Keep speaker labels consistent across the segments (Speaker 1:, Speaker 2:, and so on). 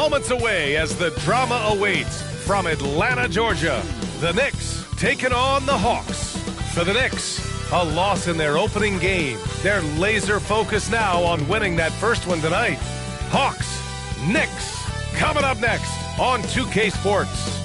Speaker 1: moments away as the drama awaits from Atlanta, Georgia. The Knicks taking on the Hawks. For the Knicks, a loss in their opening game. They're laser focused now on winning that first one tonight. Hawks, Knicks, coming up next on 2K Sports.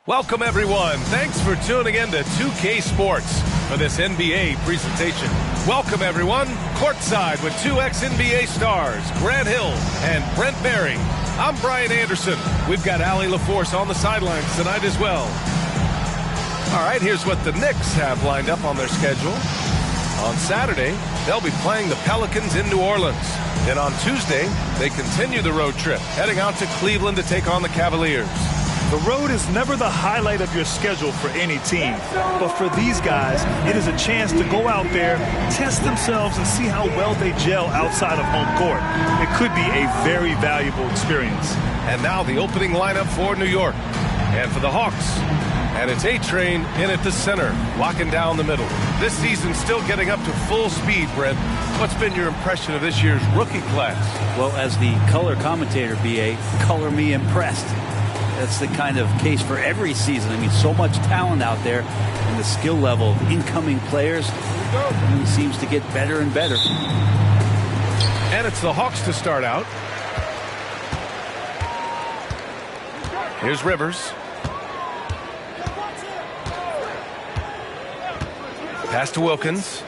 Speaker 1: Welcome, everyone. Thanks for tuning in to 2K Sports for this NBA presentation. Welcome, everyone. Courtside with two ex-NBA stars, Grant Hill and Brent Barry. I'm Brian Anderson. We've got Allie LaForce on the sidelines tonight as well. All right, here's what the Knicks have lined up on their schedule. On Saturday, they'll be playing the Pelicans in New Orleans. Then on Tuesday, they continue the road trip, heading out to Cleveland to take on the Cavaliers.
Speaker 2: The road is never the highlight of your schedule for any team. But for these guys, it is a chance to go out there, test themselves, and see how well they gel outside of home court. It could be a very valuable experience.
Speaker 1: And now the opening lineup for New York. And for the Hawks. And it's A-Train in at the center, locking down the middle. This season's still getting up to full speed, Brent. What's been your impression of this year's rookie class?
Speaker 3: Well, as the color commentator, B.A., color me impressed. That's the kind of case for every season. I mean, so much talent out there, and the skill level of incoming players seems to get better and better.
Speaker 1: And it's the Hawks to start out. Here's Rivers. Pass to Wilkins.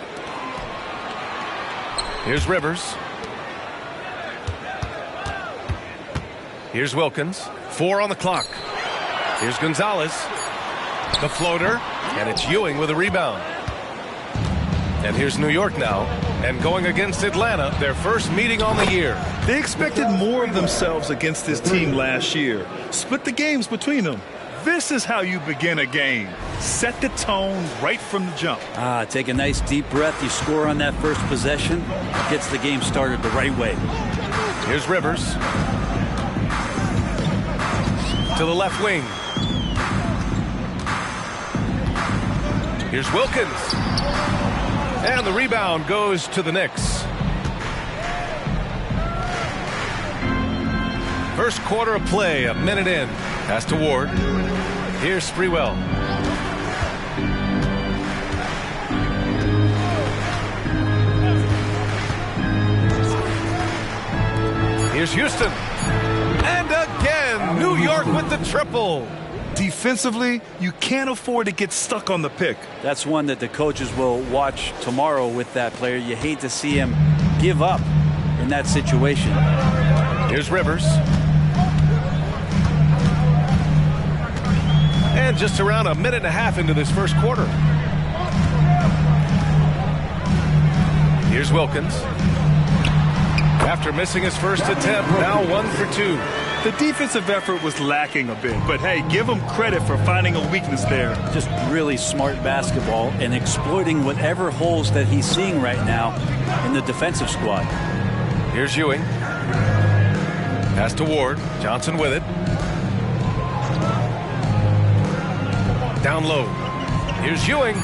Speaker 1: Here's Rivers. Here's Wilkins. 4 on the clock. Here's Gonzalez. The floater. And it's Ewing with a rebound. And here's New York now. And going against Atlanta, their first meeting on the year.
Speaker 2: They expected more of themselves against this team last year. Split the games between them. This is how you begin a game. Set the tone right from the jump.
Speaker 3: Take a nice deep breath. You score on that first possession. Gets the game started the right way.
Speaker 1: Here's Rivers. To the left wing. Here's Wilkins. And the rebound goes to the Knicks. First quarter of play, a minute in. Pass to Ward. Here's Sprewell. Here's Houston. And again, New York with the triple.
Speaker 2: Defensively, you can't afford to get stuck on the pick.
Speaker 3: That's one that the coaches will watch tomorrow with that player. You hate to see him give up in that situation.
Speaker 1: Here's Rivers. And just around a minute and a half into this first quarter. Here's Wilkins. After missing his first attempt, now 1 for 2.
Speaker 2: The defensive effort was lacking a bit, but hey, give them credit for finding a weakness there.
Speaker 3: Just really smart basketball and exploiting whatever holes that he's seeing right now in the defensive squad.
Speaker 1: Here's Ewing. Pass to Ward. Johnson with it. Down low. Here's Ewing.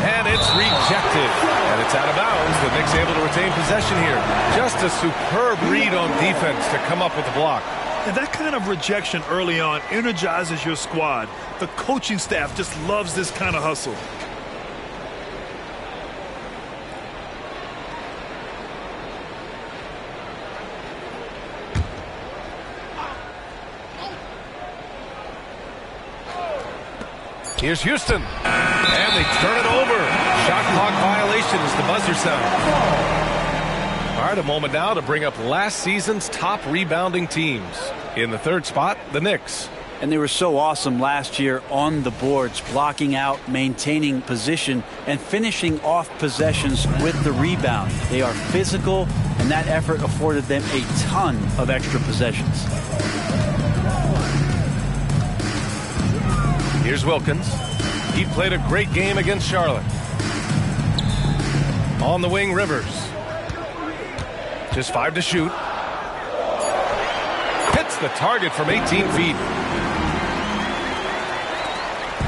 Speaker 1: And it's rejected. And it's out of bounds. The Knicks able to retain possession here. Just a superb read on defense to come up with the block.
Speaker 2: And that kind of rejection early on energizes your squad. The coaching staff just loves this kind of hustle.
Speaker 1: Here's Houston. And they turn it over. Shot clock violation as the buzzer sound. All right, a moment now to bring up last season's top rebounding teams. In the third spot, the Knicks.
Speaker 3: And they were so awesome last year on the boards, blocking out, maintaining position, and finishing off possessions with the rebound. They are physical, and that effort afforded them a ton of extra possessions.
Speaker 1: Here's Wilkins. He played a great game against Charlotte. On the wing, Rivers. Just 5 to shoot. Hits the target from 18 feet.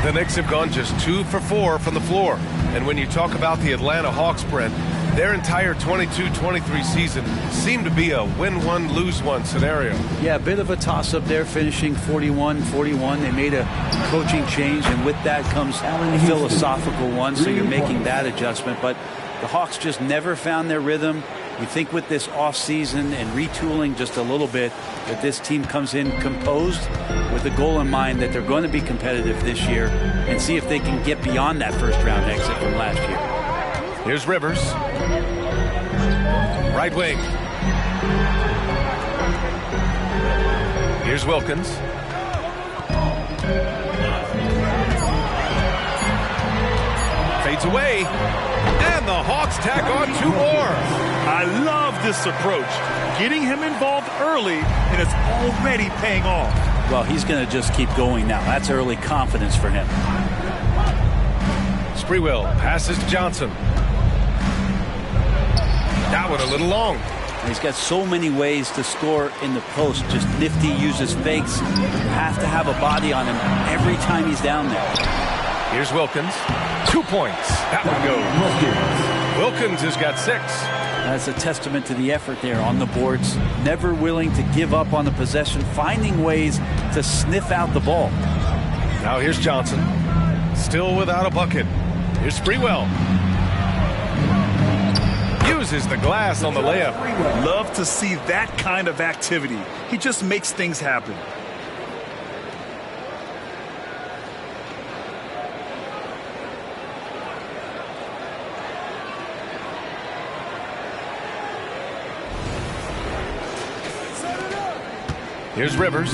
Speaker 1: The Knicks have gone just 2 for 4 from the floor. And when you talk about the Atlanta Hawks, Brent, their entire 22-23 season seemed to be a win-one, lose-one scenario.
Speaker 3: Yeah, a bit of a toss-up there, finishing 41-41. They made a coaching change, and with that comes a philosophical one, so you're making that adjustment. But the Hawks just never found their rhythm. You think with this offseason and retooling just a little bit that this team comes in composed with the goal in mind that they're going to be competitive this year and see if they can get beyond that first-round exit from last year.
Speaker 1: Here's Rivers. Right wing. Here's Wilkins. Fades away. And the Hawks tack on 2 more.
Speaker 2: I love this approach. Getting him involved early, and it's already paying off.
Speaker 3: Well, he's going to just keep going now. That's early confidence for him.
Speaker 1: Sprewell passes to Johnson. That one a little long.
Speaker 3: He's got so many ways to score in the post. Just nifty, uses fakes. You have to have a body on him every time he's down there.
Speaker 1: Here's Wilkins. 2 points. That one goes. Wilkins has got 6.
Speaker 3: That's a testament to the effort there on the boards. Never willing to give up on the possession, finding ways to sniff out the ball.
Speaker 1: Now here's Johnson. Still without a bucket. Here's Sprewell. Uses the glass on the layup.
Speaker 2: Love to see that kind of activity. He just makes things happen.
Speaker 1: Here's Rivers.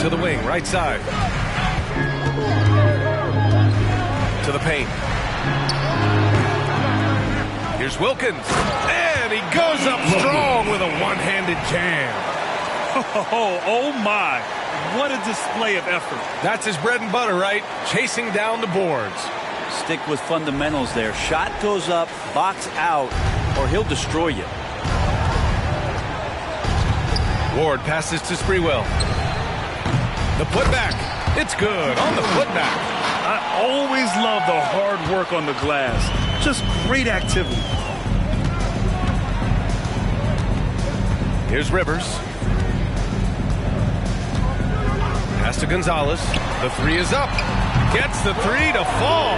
Speaker 1: To the wing, right side. To the paint. Here's Wilkins. And he goes up strong with a one-handed jam.
Speaker 2: Oh my. What a display of effort.
Speaker 1: That's his bread and butter, right? Chasing down the boards.
Speaker 3: Stick with fundamentals there. Shot goes up, box out, or he'll destroy you.
Speaker 1: Ward passes to Sprewell. The putback. It's good on the putback.
Speaker 2: I always love the hard work on the glass. Just great activity.
Speaker 1: Here's Rivers. Pass to Gonzalez. The 3 is up. Gets the 3 to fall.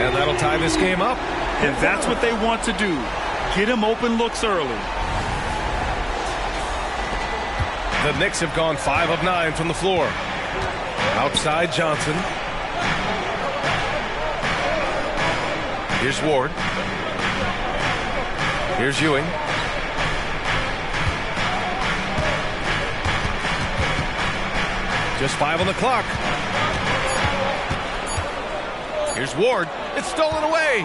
Speaker 1: And that'll tie this game up.
Speaker 2: And that's what they want to do. Get him open looks early.
Speaker 1: The Knicks have gone 5 of 9 from the floor. Outside Johnson. Here's Ward. Here's Ewing. Just 5 on the clock. Here's Ward. It's stolen away.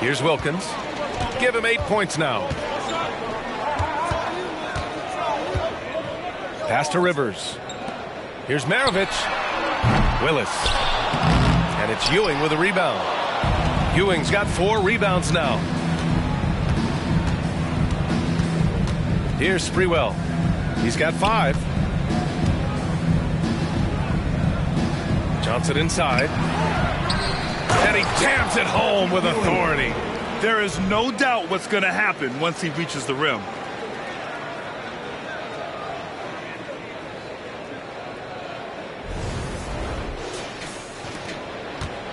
Speaker 1: Here's Wilkins. Give him 8 points now. Pass to Rivers. Here's Maravich. Willis. And it's Ewing with a rebound. Ewing's got 4 rebounds now. Here's Sprewell. He's got 5. Johnson inside. And he jams it home with authority.
Speaker 2: There is no doubt what's going to happen once he reaches the rim.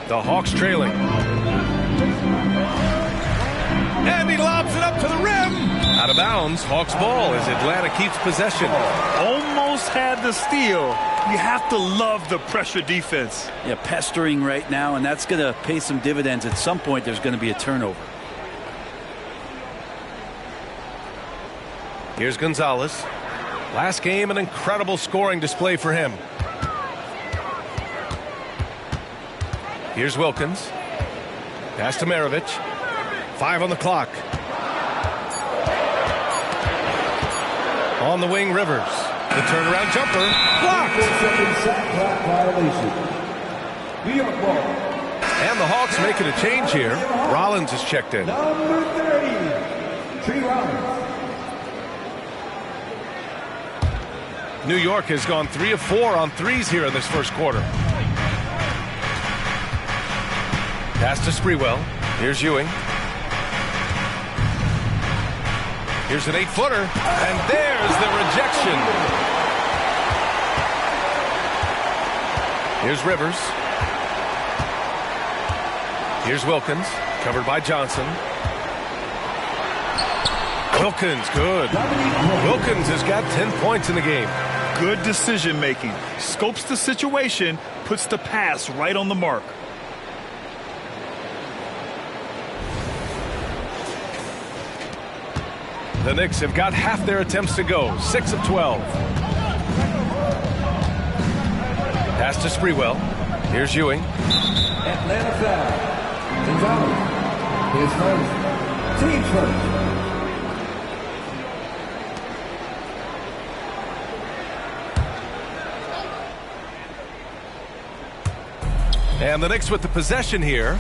Speaker 1: The Hawks trailing. And he lobs it up to the rim. Out of bounds. Hawks ball as Atlanta keeps possession.
Speaker 2: Almost had the steal. You have to love the pressure defense.
Speaker 3: Yeah, pestering right now, and that's going to pay some dividends. At some point, there's going to be a turnover.
Speaker 1: Here's Gonzalez. Last game, an incredible scoring display for him. Here's Wilkins. Pass to Maravich. 5 on the clock. On the wing, Rivers. The turnaround jumper. Blocked. And the Hawks making a change here. Rollins is checked in.
Speaker 4: Number 30, Tree Rollins.
Speaker 1: New York has gone 3 of 4 on threes here in this first quarter. Pass to Sprewell. Here's Ewing. Here's an 8-footer. And there's the rejection. Here's Rivers. Here's Wilkins. Covered by Johnson. Wilkins, good. Wilkins has got 10 points in the game.
Speaker 2: Good decision making. Scopes the situation, puts the pass right on the mark.
Speaker 1: The Knicks have got half their attempts to go. 6 of 12. Pass to Sprewell. Here's Ewing.
Speaker 4: Atlanta foul. Gonzalez. His first. Team first.
Speaker 1: And the Knicks with the possession here.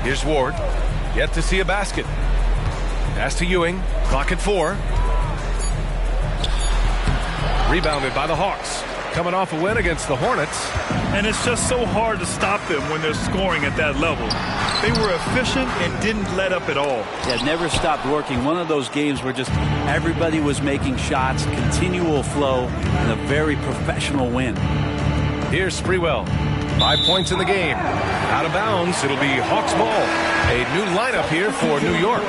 Speaker 1: Here's Ward. Yet to see a basket. Pass to Ewing. Clock at 4. Rebounded by the Hawks. Coming off a win against the Hornets.
Speaker 2: And it's just so hard to stop them when they're scoring at that level. They were efficient and didn't let up at all.
Speaker 3: Yeah, never stopped working. One of those games where just everybody was making shots, continual flow, and a very professional win.
Speaker 1: Here's Sprewell. 5 points in the game. Out of bounds. It'll be Hawks ball. A new lineup here for New York.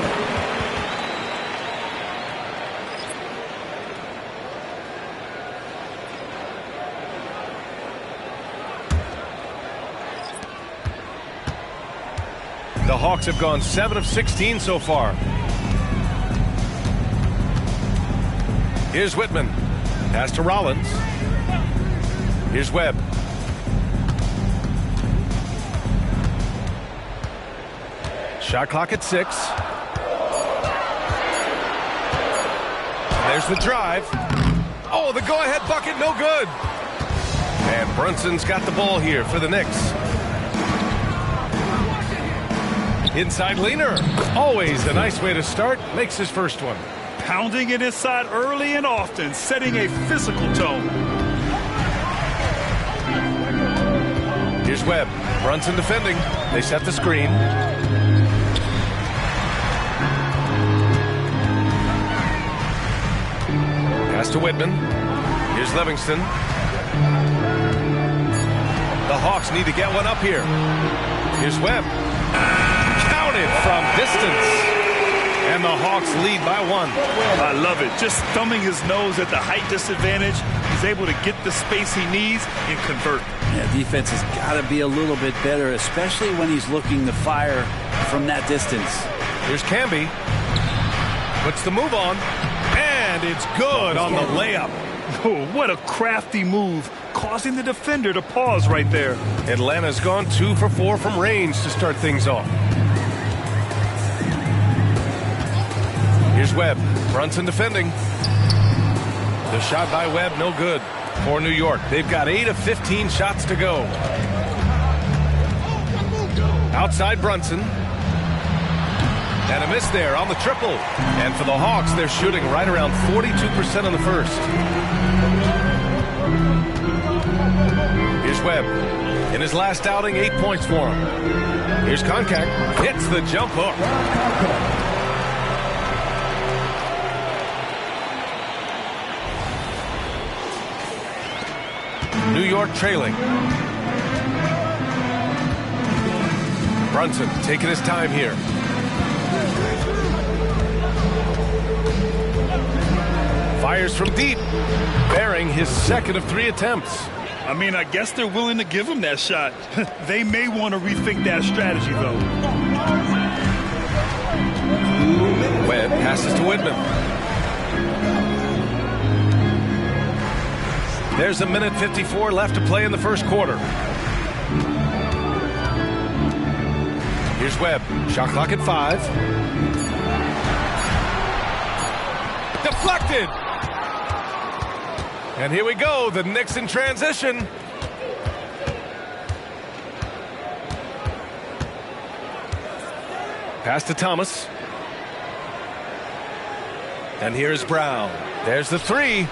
Speaker 1: The Hawks have gone 7 of 16 so far. Here's Whitman. Pass to Rollins. Here's Webb. Shot clock at 6. There's the drive. Oh, the go-ahead bucket, no good. And Brunson's got the ball here for the Knicks. Inside leaner. Always a nice way to start. Makes his first one.
Speaker 2: Pounding it inside early and often, setting a physical tone.
Speaker 1: Here's Webb. Brunson defending. They set the screen. Pass to Whitman. Here's Livingston. The Hawks need to get one up here. Here's Webb. Counted from distance. And the Hawks lead by 1.
Speaker 2: I love it. Just thumbing his nose at the height disadvantage. He's able to get the space he needs and convert.
Speaker 3: Yeah, defense has got to be a little bit better, especially when he's looking to fire from that distance.
Speaker 1: Here's Camby. Puts the move on. And it's good on the layup.
Speaker 2: Oh, what a crafty move, causing the defender to pause right there.
Speaker 1: Atlanta's gone 2 for 4 from range to start things off. Here's Webb. Brunson defending. The shot by Webb, no good for New York. They've got 8 of 15 shots to go. Outside Brunson. And a miss there on the triple. And for the Hawks, they're shooting right around 42% in the first. Here's Webb. In his last outing, 8 points for him. Here's Koncak. Hits the jump hook. New York trailing. Brunson taking his time here. Fires from deep, bearing his second of 3 attempts.
Speaker 2: I mean, I guess they're willing to give him that shot. They may want to rethink that strategy, though.
Speaker 1: Webb passes to Whitman. There's 1:54 left to play in the first quarter. Here's Webb. Shot clock at 5. Deflected. And here we go. The Knicks in transition. Pass to Thomas. And here's Brown. There's the 3.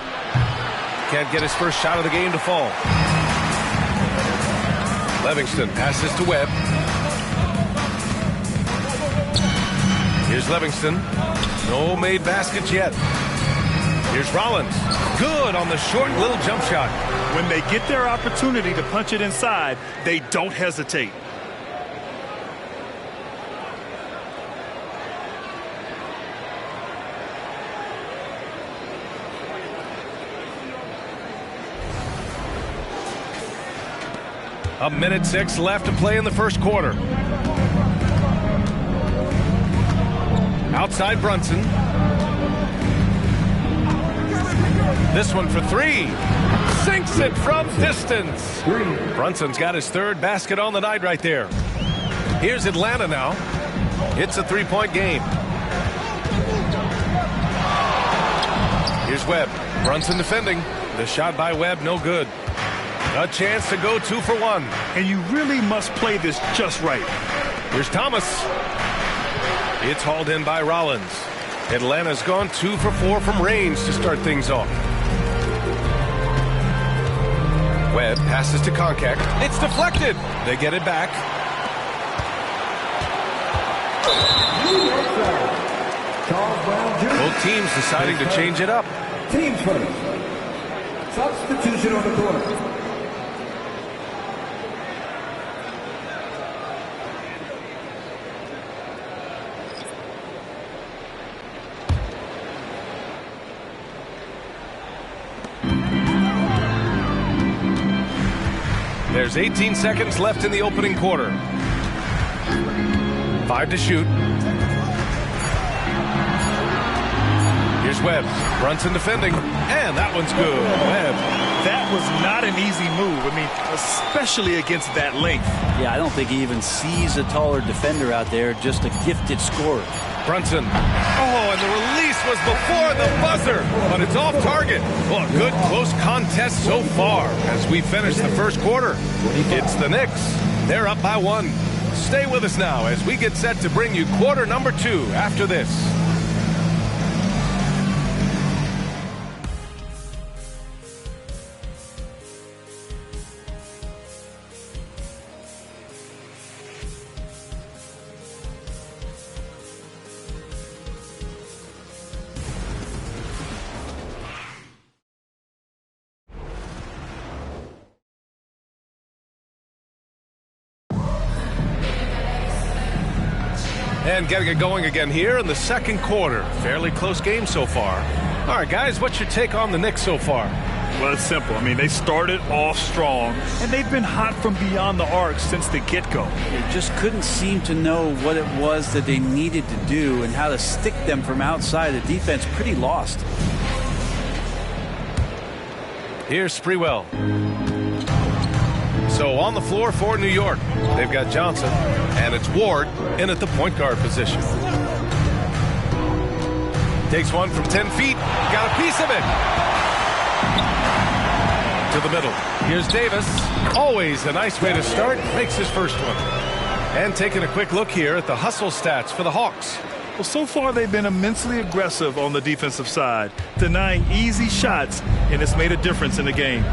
Speaker 1: Can't get his first shot of the game to fall. Livingston passes to Webb. Here's Livingston. No made baskets yet. Here's Rollins. Good on the short little jump shot.
Speaker 2: When they get their opportunity to punch it inside, they don't hesitate.
Speaker 1: A 1:06 left to play in the first quarter. Outside Brunson. This one for 3. Sinks it from distance. Brunson's got his 3rd basket on the night right there. Here's Atlanta now. It's a 3-point game. Here's Webb. Brunson defending. The shot by Webb, no good. A chance to go 2 for 1.
Speaker 2: And you really must play this just right.
Speaker 1: Here's Thomas. It's hauled in by Rollins. Atlanta's gone 2 for 4 from range to start things off. Webb passes to Konkak. It's deflected. They get it back. Both teams deciding to change it up.
Speaker 4: Teams first. Substitution on the court.
Speaker 1: There's 18 seconds left in the opening quarter. 5 to shoot. Here's Webb. Brunson defending. And that one's good. Webb.
Speaker 2: That was not an easy move. I mean, especially against that length.
Speaker 3: Yeah, I don't think he even sees a taller defender out there, just a gifted scorer.
Speaker 1: Brunson. Oh, and the release was before the buzzer, but it's off target. Well, a good close contest so far as we finish the first quarter. It's the Knicks. They're up by 1. Stay with us now as we get set to bring you quarter number 2 after this. And getting it going again here in the second quarter. Fairly close game so far. All right, guys, what's your take on the Knicks so far?
Speaker 2: Well, it's simple. I mean, they started off strong, and they've been hot from beyond the arc since the get-go.
Speaker 3: They just couldn't seem to know what it was that they needed to do and how to stick them from outside. The defense pretty lost.
Speaker 1: Here's Sprewell. So on the floor for New York, they've got Johnson, and it's Ward in at the point guard position. Takes one from 10 feet, got a piece of it. To the middle. Here's Davis. Always a nice way to start. Makes his first one. And taking a quick look here at the hustle stats for the Hawks.
Speaker 2: Well, so far they've been immensely aggressive on the defensive side, denying easy shots, and it's made a difference in the game.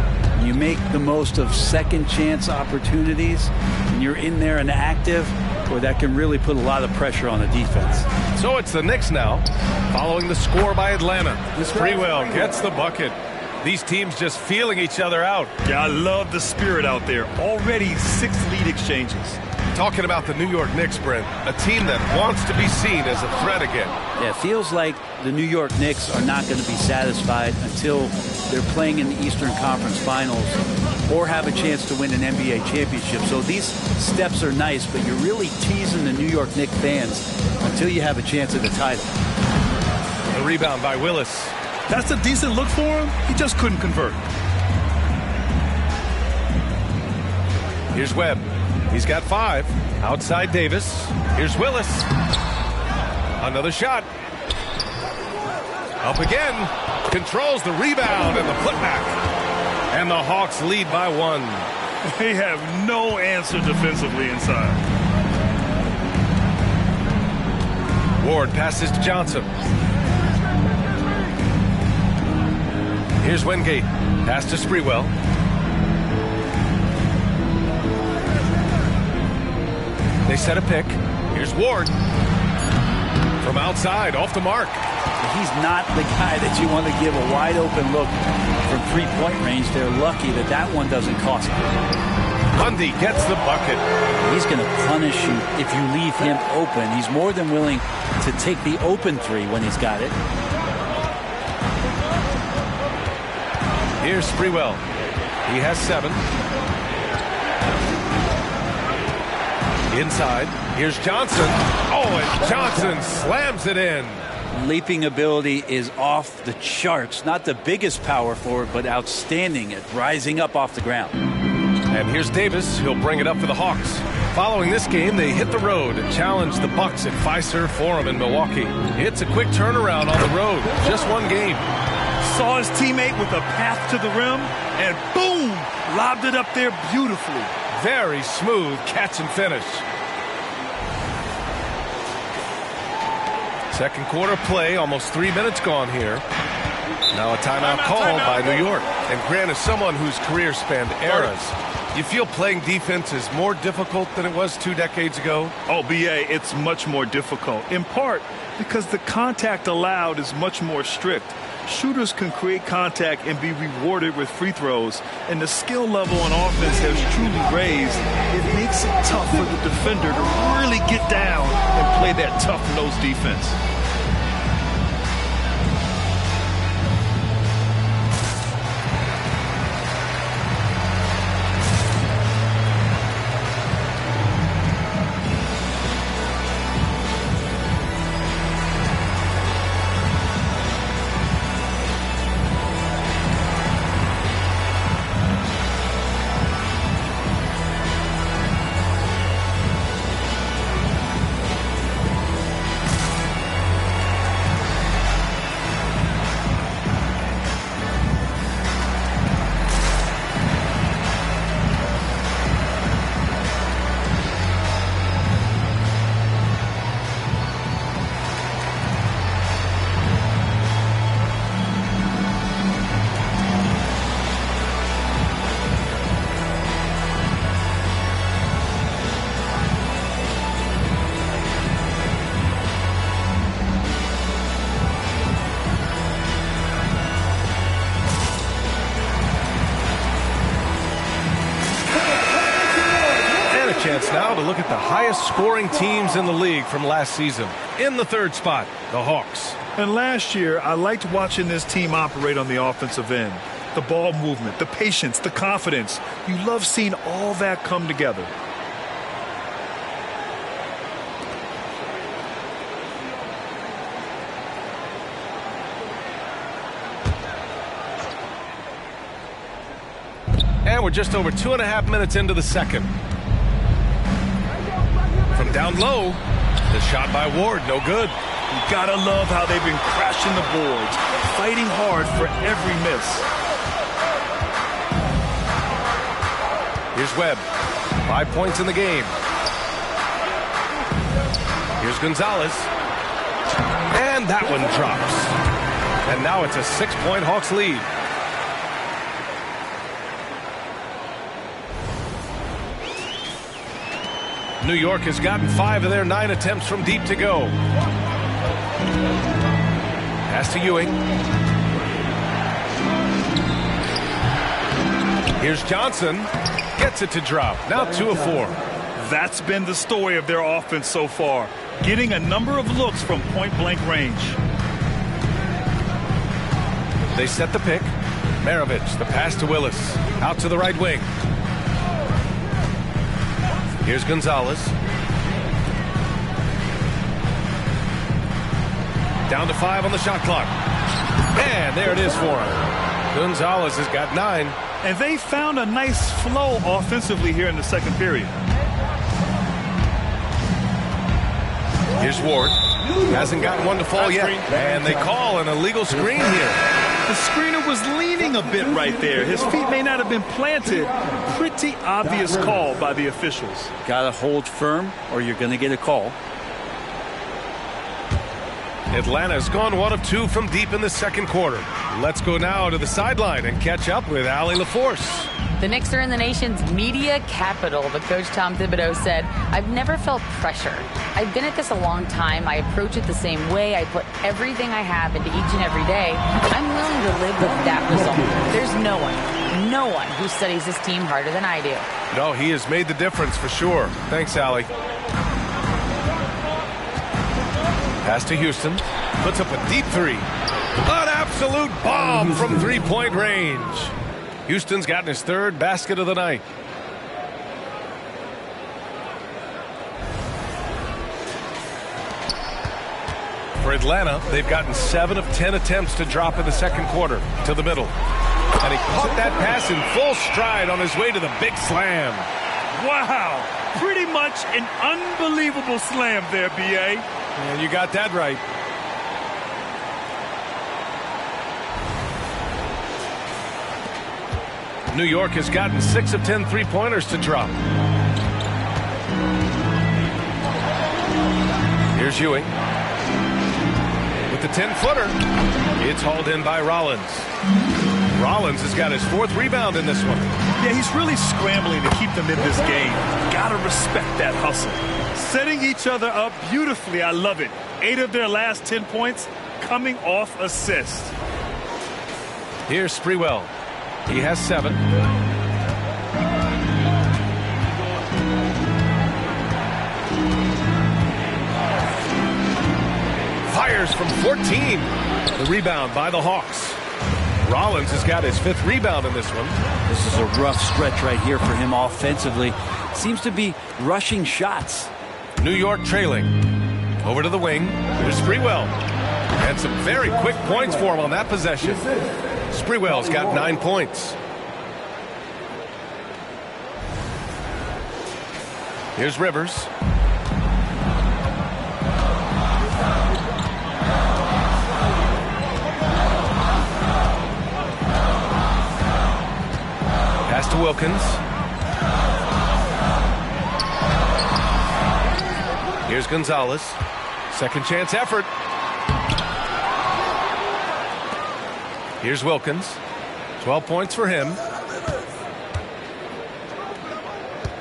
Speaker 3: You make the most of second chance opportunities, and you're in there and active, or that can really put a lot of pressure on the defense.
Speaker 1: So it's the Knicks now, following the score by Atlanta. Sprewell gets the bucket. These teams just feeling each other out.
Speaker 2: Yeah, I love the spirit out there. Already 6 lead exchanges.
Speaker 1: Talking about the New York Knicks, Brent, a team that wants to be seen as a threat again.
Speaker 3: Yeah, it feels like the New York Knicks are not going to be satisfied until they're playing in the Eastern Conference Finals or have a chance to win an NBA championship. So these steps are nice, but you're really teasing the New York Knicks fans until you have a chance at the title.
Speaker 1: The rebound by Willis.
Speaker 2: That's a decent look for him. He just couldn't convert.
Speaker 1: Here's Webb. He's got 5. Outside Davis. Here's Willis. Another shot. Up again. Controls the rebound and the putback. And the Hawks lead by 1.
Speaker 2: They have no answer defensively inside.
Speaker 1: Ward passes to Johnson. Here's Wingate. Pass to Sprewell. They set a pick. Here's Ward. From outside, off the mark.
Speaker 3: He's not the guy that you want to give a wide open look from three-point range. They're lucky that that one doesn't cost them.
Speaker 1: Mundy gets the bucket.
Speaker 3: He's going to punish you if you leave him open. He's more than willing to take the open 3 when he's got it.
Speaker 1: Here's Sprewell. He has 7. Inside. Here's Johnson. Oh, and Johnson slams it in.
Speaker 3: Leaping ability is off the charts. Not the biggest power forward, but outstanding at rising up off the ground.
Speaker 1: And here's Davis. He'll bring it up for the Hawks. Following this game, they hit the road and challenge the Bucks at Fiserv Forum in Milwaukee. It's a quick turnaround on the road. Just 1 game.
Speaker 2: Saw his teammate with a path to the rim, and boom! Lobbed it up there beautifully.
Speaker 1: Very smooth catch and finish. Second quarter play, almost 3 minutes gone here. Now a timeout called by New York. And Grant, is someone whose career spanned eras, you feel playing defense is more difficult than it was 2 decades ago?
Speaker 2: Oh, B.A., it's much more difficult, in part because the contact allowed is much more strict. Shooters can create contact and be rewarded with free throws, and the skill level on offense has truly raised. It makes it tough for the defender to really get down and play that tough-nosed defense.
Speaker 1: Chance now to look at the highest scoring teams in the league from last season. In the 3rd spot, the Hawks.
Speaker 2: And last year, I liked watching this team operate on the offensive end. The ball movement, the patience, the confidence. You love seeing all that come together.
Speaker 1: And we're just over 2.5 minutes into the second. From down low, the shot by Ward, no good.
Speaker 2: You gotta love how they've been crashing the boards, fighting hard for every miss.
Speaker 1: Here's Webb, 5 points in the game. Here's Gonzalez, and that one drops. And now it's a 6-point Hawks lead. New York has gotten 5 of their 9 attempts from deep to go. Pass to Ewing. Here's Johnson. Gets it to drop. Now 2 of 4.
Speaker 2: That's been the story of their offense so far. Getting a number of looks from point-blank range.
Speaker 1: They set the pick. Maravich, the pass to Willis. Out to the right wing. Here's Gonzalez. Down to 5 on the shot clock. And there it is for him. Gonzalez has got 9.
Speaker 2: And they found a nice flow offensively here in the second period.
Speaker 1: Here's Ward. Hasn't gotten one to fall yet. And they call an illegal screen here.
Speaker 2: The screener was leaning a bit right there. His feet may not have been planted. Pretty obvious call by the officials.
Speaker 3: Got to hold firm or you're going to get a call.
Speaker 1: Atlanta's gone 1 of 2 from deep in the second quarter. Let's go now to the sideline and catch up with Allie LaForce.
Speaker 5: The Knicks are in the nation's media capital, but Coach Tom Thibodeau said, "I've never felt pressure. I've been at this a long time. I approach it the same way. I put everything I have into each and every day. I'm willing to live with that result. There's no one who studies this team harder than I do."
Speaker 1: No, he has made the difference for sure. Thanks, Allie. Pass to Houston. Puts up a deep 3. An absolute bomb from three-point range. Houston's gotten his 3rd basket of the night. For Atlanta, they've gotten 7 of 10 attempts to drop in the second quarter to the middle. And he caught that pass in full stride on his way to the big slam.
Speaker 2: Wow. Pretty much an unbelievable slam there, B.A.
Speaker 1: And you got that right. New York has gotten 6 of 10 three-pointers to drop. Here's Ewing. With the 10-footer, it's hauled in by Rollins. Rollins has got his 4th rebound in this one.
Speaker 2: Yeah, he's really scrambling to keep them in this game. Gotta respect that hustle. Setting each other up beautifully. I love it. 8 of their last 10 points coming off assist.
Speaker 1: Here's Sprewell. He has 7. Fires from 14. The rebound by the Hawks. Rollins has got his 5th rebound in this one.
Speaker 3: This is a rough stretch right here for him offensively. Seems to be rushing shots.
Speaker 1: New York trailing. Over to the wing. There's Sprewell. And some very quick points for him on that possession. Sprewell's got 9 points. Here's Rivers. Pass to Wilkins. Here's Gonzalez. Second chance effort. Here's Wilkins. 12 points for him.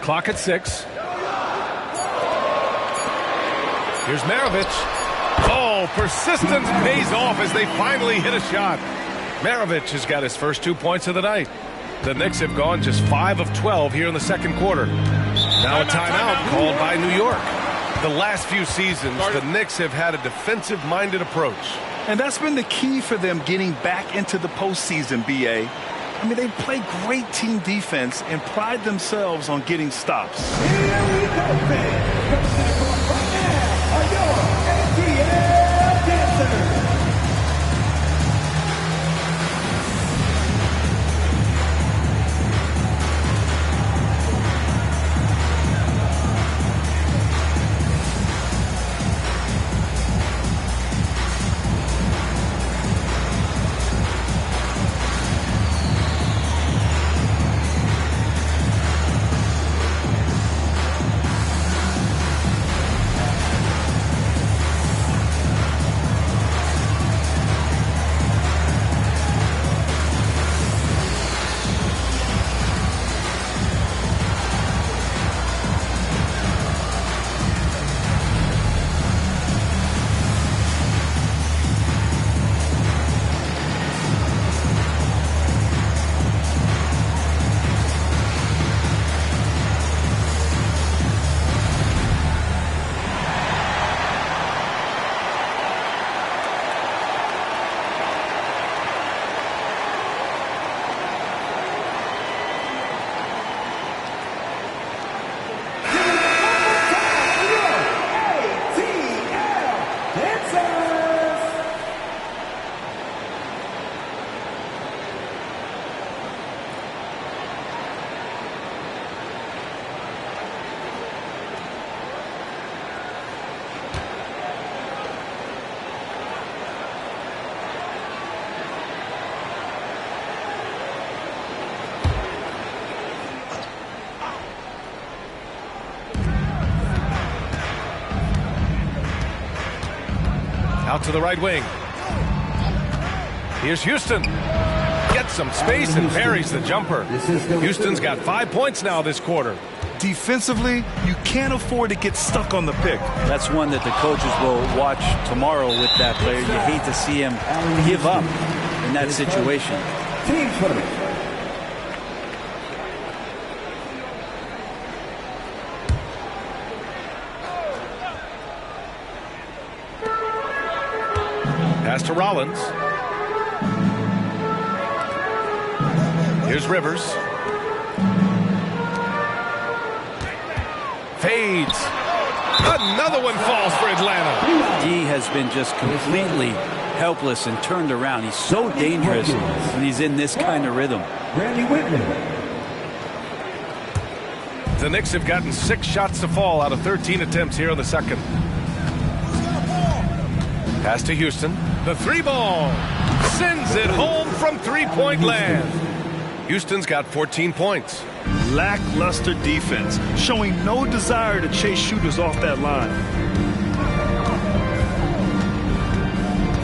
Speaker 1: Clock at 6. Here's Maravich. Oh, persistence pays off as they finally hit a shot. Maravich has got his first 2 points of the night. The Knicks have gone just 5 of 12 here in the second quarter. Now a timeout called by New York. The last few seasons, the Knicks have had a defensive-minded approach.
Speaker 2: And that's been the key for them getting back into the postseason, B.A. I mean, they play great team defense and pride themselves on getting stops.
Speaker 4: Here we go, fans. Right now are your NBA dancers.
Speaker 1: Out to the right wing. Here's Houston. Gets some space and parries the jumper. Houston's got 5 points now this quarter.
Speaker 2: Defensively, you can't afford to get stuck on the pick.
Speaker 3: That's one that the coaches will watch tomorrow with that player. You hate to see him give up in that situation.
Speaker 4: Team tournament.
Speaker 1: Pass to Rollins. Here's Rivers. Fades. Another one falls for Atlanta.
Speaker 3: He has been just completely helpless and turned around. He's so dangerous when he's in this kind of rhythm.
Speaker 4: Randy Whitman.
Speaker 1: The Knicks have gotten 6 shots to fall out of 13 attempts here in the second. Pass to Houston. The 3-ball. Sends it home from three-point land. Houston's got 14 points.
Speaker 2: Lackluster defense, showing no desire to chase shooters off that line.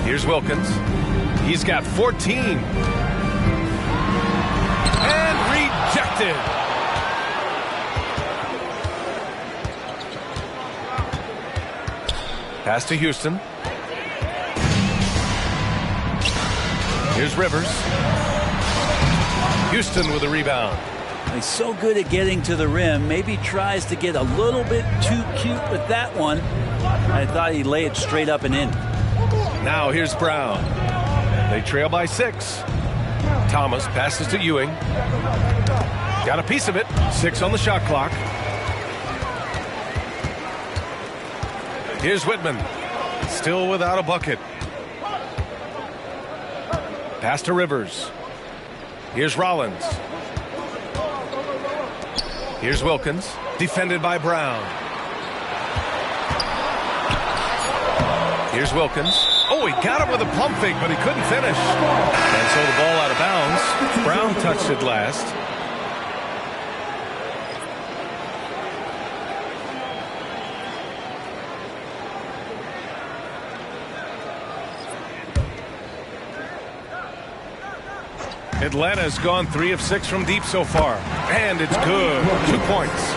Speaker 1: Here's Wilkins. He's got 14. And rejected. Pass to Houston. Here's Rivers. Houston with a rebound.
Speaker 3: He's so good at getting to the rim. Maybe tries to get a little bit too cute with that one. I thought he'd lay it straight up and in.
Speaker 1: Now here's Brown. They trail by 6. Thomas passes to Ewing. Got a piece of it. 6 on the shot clock. Here's Whitman. Still without a bucket. Pass to Rivers. Here's Rollins. Here's Wilkins. Defended by Brown. Here's Wilkins. Oh, he got it with a pump fake, but he couldn't finish. And so the ball out of bounds. Brown touched it last. Atlanta's gone 3 of 6 from deep so far. And it's good. 2 points.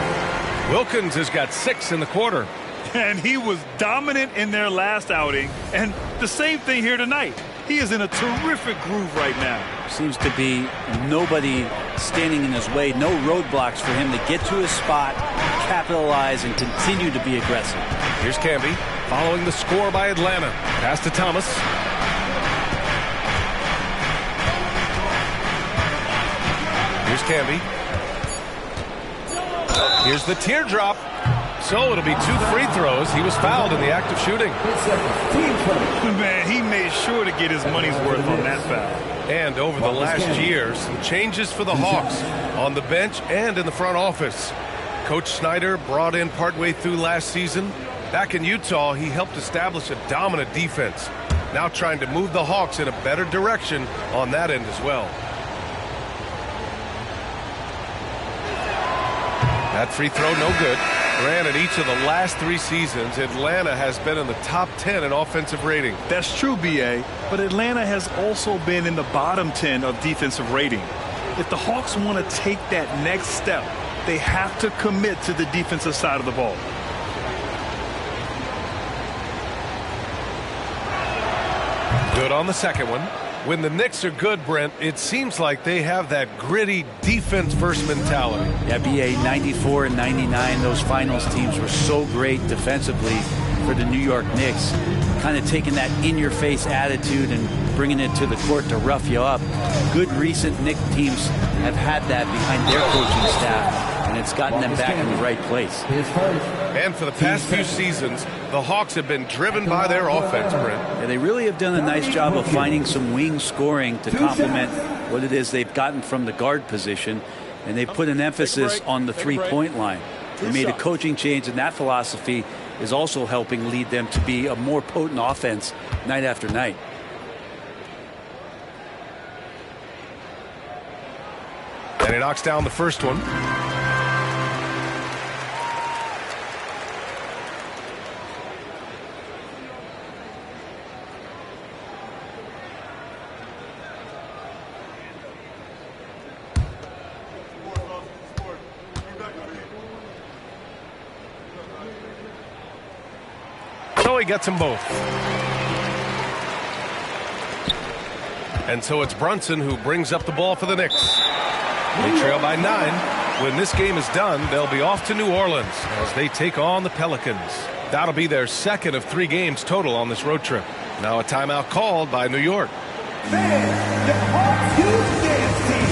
Speaker 1: Wilkins has got 6 in the quarter.
Speaker 2: And he was dominant in their last outing. And the same thing here tonight. He is in a terrific groove right now.
Speaker 3: Seems to be nobody standing in his way. No roadblocks for him to get to his spot, capitalize, and continue to be aggressive.
Speaker 1: Here's Camby following the score by Atlanta. Pass to Thomas. Here's Camby. Here's the teardrop. So it'll be 2 free throws. He was fouled in the act of shooting.
Speaker 2: Man, he made sure to get his money's worth on that foul.
Speaker 1: And over the last year, some changes for the Hawks on the bench and in the front office. Coach Snyder brought in partway through last season. Back in Utah, he helped establish a dominant defense. Now trying to move the Hawks in a better direction on that end as well. That free throw, no good. Granted, each of the last 3 seasons, Atlanta has been in the top 10 in offensive rating.
Speaker 2: That's true, B.A., but Atlanta has also been in the bottom 10 of defensive rating. If the Hawks want to take that next step, they have to commit to the defensive side of the ball.
Speaker 1: Good on the second one. When the Knicks are good, Brent, it seems like they have that gritty defense-first mentality.
Speaker 3: Yeah, BA 94 and 99, those finals teams were so great defensively for the New York Knicks. Kind of taking that in-your-face attitude and bringing it to the court to rough you up. Good recent Knicks teams have had that behind their coaching staff, and it's gotten them back in the right place.
Speaker 1: And for the past few seasons, the Hawks have been driven by their offense, Brent.
Speaker 3: Yeah, they really have done a nice job of finding some wing scoring to complement what it is they've gotten from the guard position, and they put an emphasis on the three-point line. They made a coaching change, and that philosophy is also helping lead them to be a more potent offense night after night.
Speaker 1: And he knocks down the first one. So he gets them both. And so it's Brunson who brings up the ball for the Knicks. They trail by 9. When this game is done, they'll be off to New Orleans as they take on the Pelicans. That'll be their second of 3 games total on this road trip. Now a timeout called by New York.
Speaker 4: Fans, the Hawks dance team.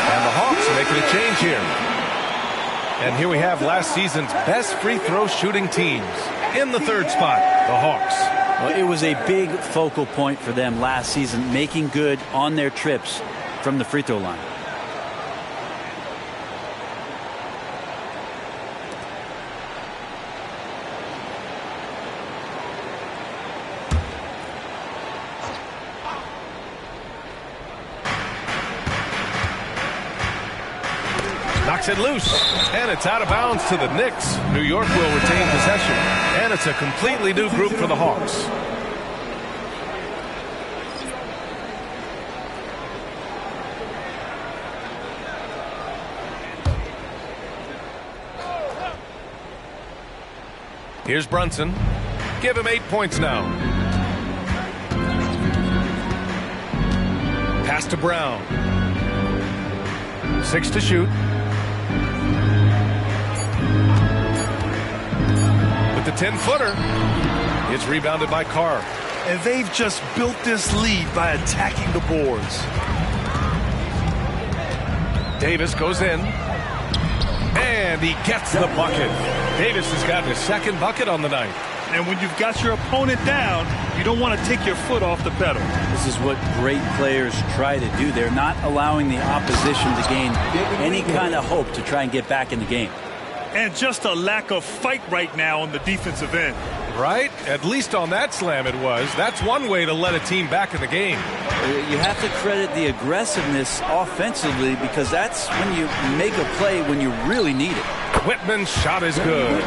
Speaker 1: And the Hawks are making a change here. And here we have last season's best free throw shooting teams. In the 3rd spot, the Hawks.
Speaker 3: Well, it was a big focal point for them last season, making good on their trips from the free throw line.
Speaker 1: Knocks it loose, and it's out of bounds to the Knicks. New York will retain possession, and it's a completely new group for the Hawks. Here's Brunson. Give him 8 points now. Pass to Brown. 6 to shoot. With the 10-footer, it's rebounded by Carr.
Speaker 2: And they've just built this lead by attacking the boards.
Speaker 1: Davis goes in. And he gets the bucket. Davis has gotten his 2nd bucket on the night.
Speaker 2: And when you've got your opponent down, you don't want to take your foot off the pedal.
Speaker 3: This is what great players try to do. They're not allowing the opposition to gain any kind of hope to try and get back in the game.
Speaker 2: And just a lack of fight right now on the defensive end.
Speaker 1: Right? At least on that slam it was. That's one way to let a team back in the game.
Speaker 3: You have to credit the aggressiveness offensively, because that's when you make a play when you really need it.
Speaker 1: Whitman's shot is good.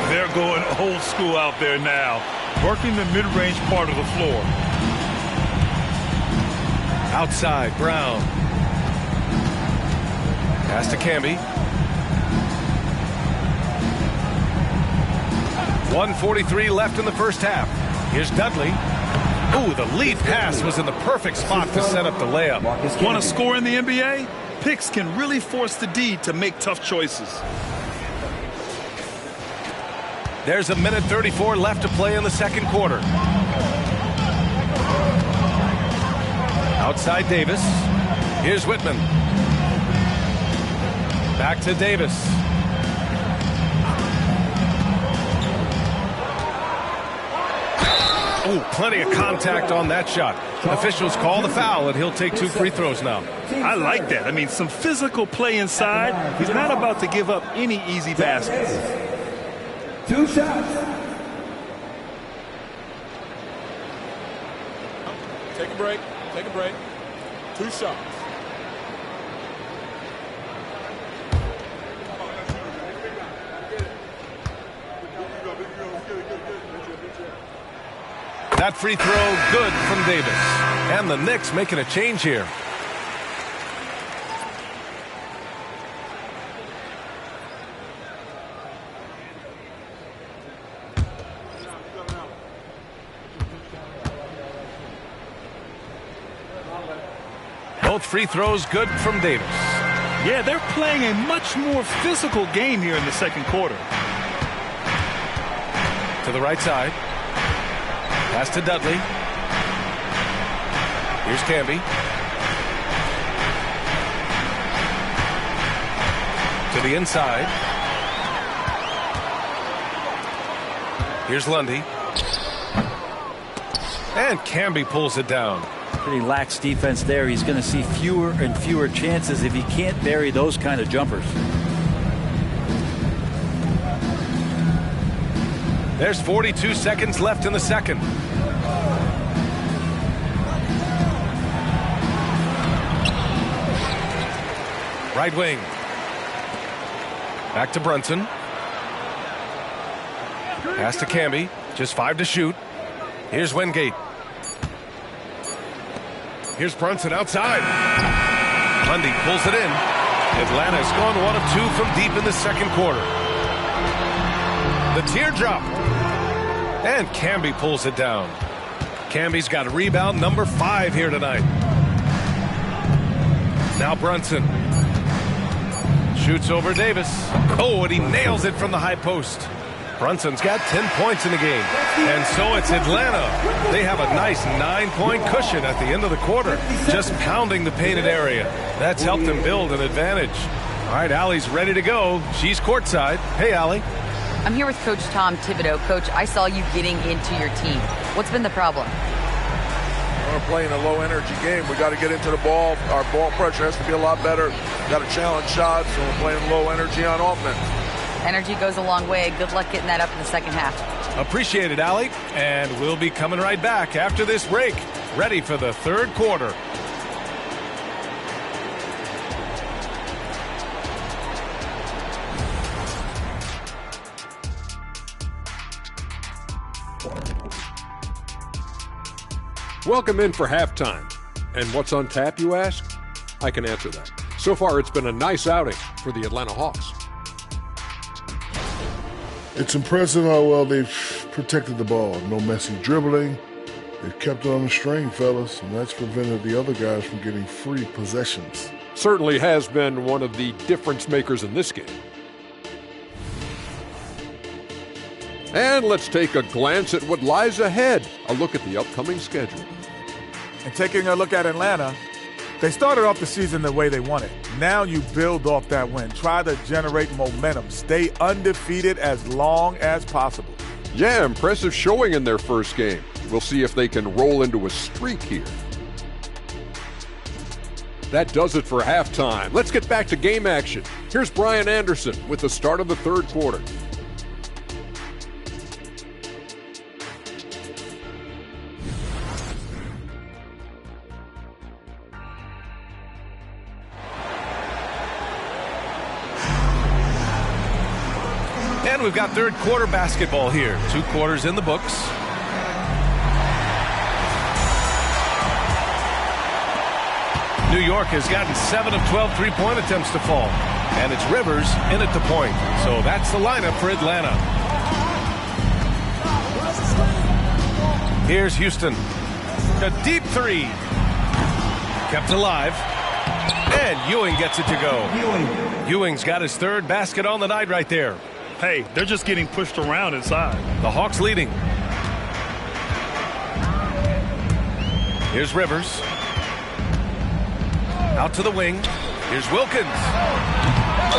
Speaker 2: They're going old school out there now, working the mid-range part of the floor.
Speaker 1: Outside, Brown. Pass to Camby. 1:43 left in the first half. Here's Dudley. Ooh, the lead pass was in the perfect spot to set up the layup.
Speaker 2: Want to score in the NBA? Picks can really force the D to make tough choices.
Speaker 1: There's 1:34 left to play in the 2nd quarter. Outside Davis. Here's Whitman. Back to Davis. Oh, plenty of contact on that shot. Officials call the foul, and he'll take 2 free throws now.
Speaker 2: I like that. I mean, some physical play inside. He's not about to give up any easy baskets.
Speaker 4: 2 shots.
Speaker 6: Take a break. Take a break. 2 shots.
Speaker 1: That free throw good from Davis. And the Knicks making a change here. Both free throws good from Davis.
Speaker 2: Yeah, they're playing a much more physical game here in the second quarter.
Speaker 1: To the right side. Pass to Dudley. Here's Camby. To the inside. Here's Lundy. And Camby pulls it down.
Speaker 3: Pretty lax defense there. He's going to see fewer and fewer chances if he can't bury those kind of jumpers.
Speaker 1: There's 42 seconds left in the second. Right wing. Back to Brunson. Pass to Camby. Just 5 to shoot. Here's Wingate. Here's Brunson outside. Lundy pulls it in. Atlanta's gone 1 of 2 from deep in the second quarter. The teardrop. And Camby pulls it down. Camby's got rebound number 5 here tonight. Now Brunson. Shoots over Davis. Oh, and he nails it from the high post. Brunson's got 10 points in the game. And so it's Atlanta. They have a nice 9-point cushion at the end of the quarter, just pounding the painted area. That's helped them build an advantage. All right, Allie's ready to go. She's courtside. Hey, Allie.
Speaker 5: I'm here with Coach Tom Thibodeau. Coach, I saw you getting into your team. What's been the problem?
Speaker 6: We're playing a low-energy game. We got to get into the ball. Our ball pressure has to be a lot better. Got to challenge shots, so we're playing low energy on offense.
Speaker 5: Energy goes a long way. Good luck getting that up in the second half.
Speaker 1: Appreciate it, Allie. And we'll be coming right back after this break. Ready for the third quarter.
Speaker 7: Welcome in for halftime. And what's on tap, you ask? I can answer that. So far, it's been a nice outing for the Atlanta Hawks.
Speaker 8: It's impressive how well they've protected the ball. No messy dribbling. They've kept it on the string, fellas, and that's prevented the other guys from getting free possessions.
Speaker 7: Certainly has been one of the difference makers in this game. And let's take a glance at what lies ahead. A look at the upcoming schedule.
Speaker 9: And taking a look at Atlanta, they started off the season the way they wanted. Now you build off that win. Try to generate momentum. Stay undefeated as long as possible.
Speaker 7: Yeah, impressive showing in their first game. We'll see if they can roll into a streak here. That does it for halftime. Let's get back to game action. Here's Brian Anderson with the start of the third quarter.
Speaker 1: And we've got third quarter basketball here. 2 quarters in the books. New York has gotten 7 of 12 three-point attempts to fall. And it's Rivers in at the point. So that's the lineup for Atlanta. Here's Houston. A deep 3. Kept alive. And Ewing gets it to go. Ewing's got his third basket on the night right there.
Speaker 2: Hey, they're just getting pushed around inside.
Speaker 1: The Hawks leading. Here's Rivers. Out to the wing. Here's Wilkins.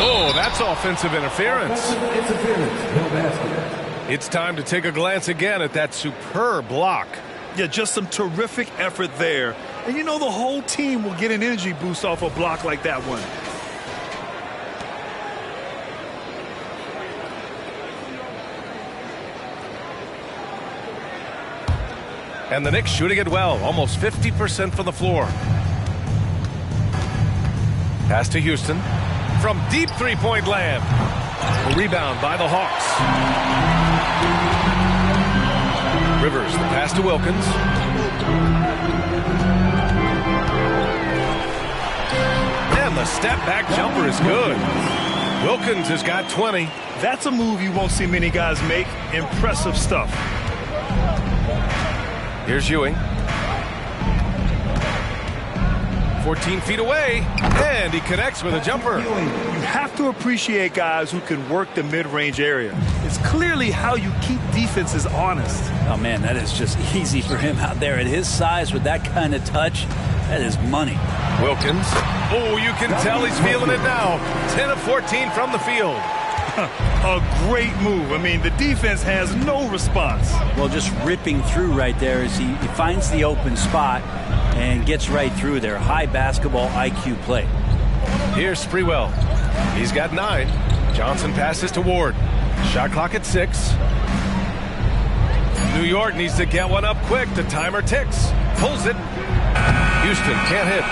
Speaker 1: Oh, that's offensive interference. It's time to take a glance again at that superb block.
Speaker 2: Yeah, just some terrific effort there. And you know the whole team will get an energy boost off a block like that one.
Speaker 1: And the Knicks shooting it well, almost 50% from the floor. Pass to Houston. From deep three-point land. A rebound by the Hawks. Rivers, the pass to Wilkins. And the step-back jumper is good. Wilkins has got 20.
Speaker 2: That's a move you won't see many guys make. Impressive stuff.
Speaker 1: Here's Ewing. 14 feet away, and he connects with a jumper.
Speaker 2: You have to appreciate guys who can work the mid-range area. It's clearly how you keep defenses honest.
Speaker 3: Oh, man, that is just easy for him out there. At his size with that kind of touch, that is money.
Speaker 1: Wilkins. Oh, you can tell he's feeling it now. 10 of 14 from the field.
Speaker 2: A great move. I mean, the defense has no response.
Speaker 3: Well, just ripping through right there as he finds the open spot and gets right through there. High basketball IQ play.
Speaker 1: Here's Sprewell. He's got 9. Johnson passes to Ward. Shot clock at 6. New York needs to get one up quick. The timer ticks. Pulls it. Houston can't hit.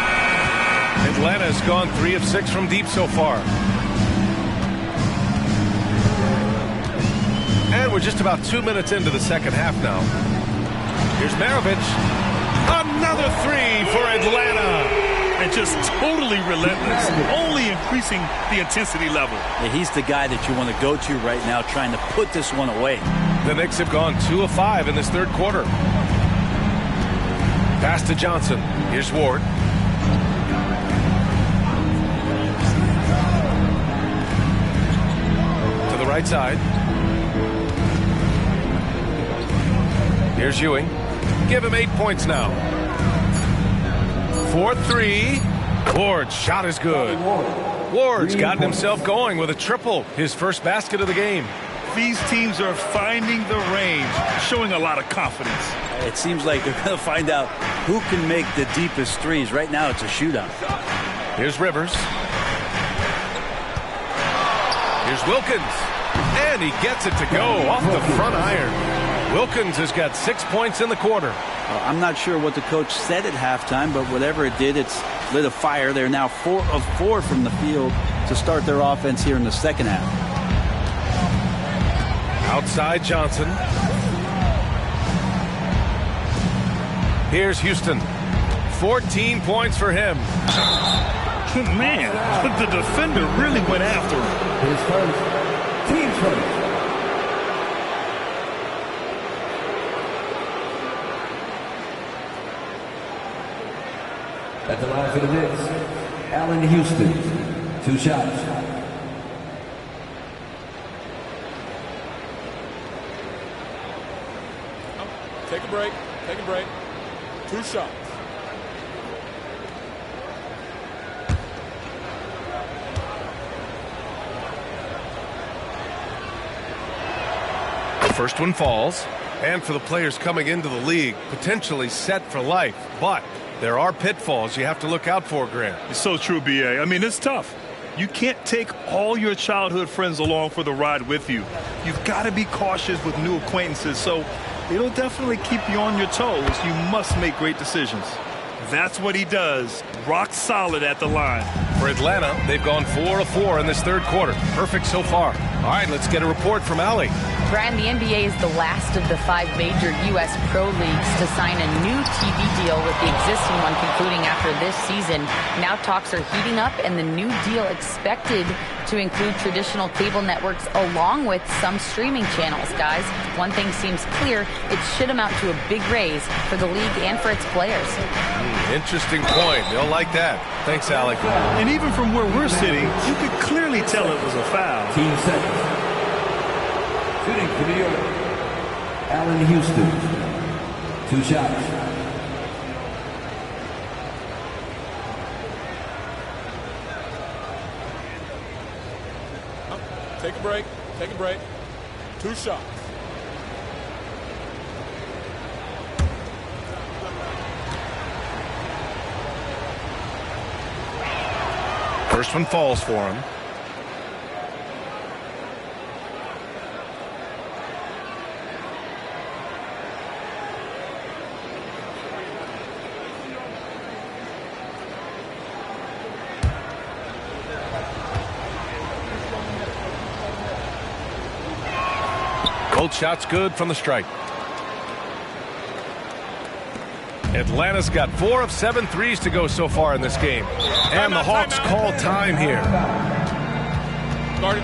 Speaker 1: Atlanta's gone 3 of 6 from deep so far. And we're just about 2 minutes into the second half now. Here's Maravich. Another 3 for Atlanta.
Speaker 2: And just totally relentless, only increasing the intensity level.
Speaker 3: Yeah, he's the guy that you want to go to right now, trying to put this one away.
Speaker 1: The Knicks have gone 2 of 5 in this third quarter. Pass to Johnson. Here's Ward. To the right side. Here's Ewing. Give him 8 points now. 4-3. Ward's shot is good. Ward's gotten himself going with a triple, his first basket of the game.
Speaker 2: These teams are finding the range, showing a lot of confidence.
Speaker 3: It seems like they're going to find out who can make the deepest threes. Right now, it's a shootout.
Speaker 1: Here's Rivers. Here's Wilkins. And he gets it to go off the front iron. Wilkins has got 6 points in the quarter.
Speaker 3: I'm not sure what the coach said at halftime, but whatever it did, it's lit a fire. They're now 4 of 4 from the field to start their offense here in the second half.
Speaker 1: Outside Johnson. Here's Houston. 14 points for him.
Speaker 2: Man, the defender really went after him.
Speaker 4: His first, team's first. At the line for the Knicks, Allen Houston, 2 shots.
Speaker 9: Take a break. Take a break. 2 shots.
Speaker 1: The first one falls. And for the players coming into the league, potentially set for life. But there are pitfalls you have to look out for, Grant.
Speaker 2: It's so true, B.A. I mean, it's tough. You can't take all your childhood friends along for the ride with you. You've got to be cautious with new acquaintances, so it'll definitely keep you on your toes. You must make great decisions. That's what he does. Rock solid at the line.
Speaker 1: For Atlanta, they've gone 4 of 4 in this third quarter. Perfect so far. All right, let's get a report from Allie.
Speaker 5: Brian, the NBA is the last of the 5 major U.S. pro leagues to sign a new TV deal, with the existing one concluding after this season. Now talks are heating up, and the new deal expected to include traditional cable networks along with some streaming channels. Guys, one thing seems clear. It should amount to a big raise for the league and for its players.
Speaker 1: Interesting point. They'll like that. Thanks, Allie.
Speaker 2: And even from where we're sitting, you could clearly tell it was a foul.
Speaker 4: Team second. Shooting for New York, Allen Houston, 2 shots.
Speaker 9: Take a break. Take a break. 2 shots.
Speaker 1: First one falls for him. Both shots good from the strike. Atlanta's got 4 of 7 threes to go so far in this game. And the Hawks call time here.
Speaker 9: Guarded.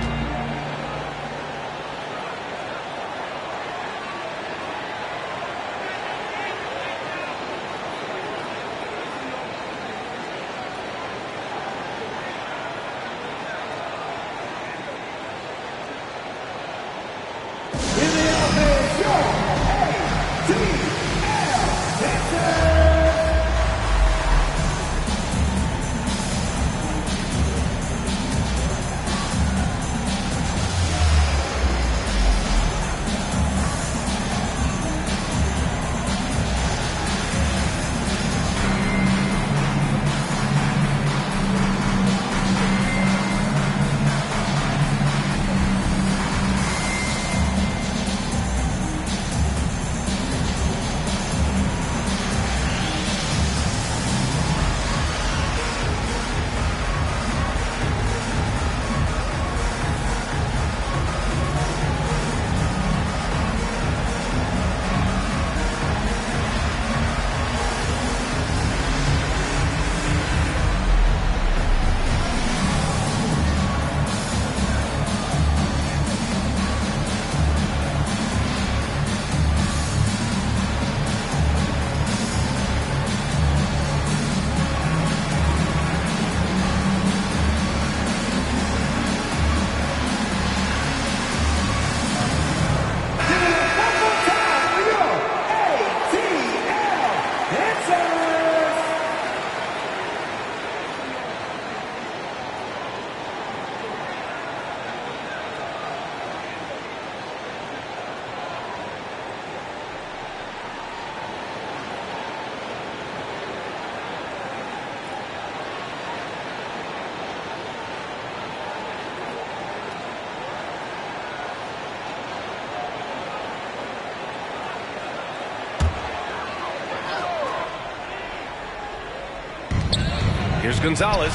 Speaker 1: Here's Gonzalez.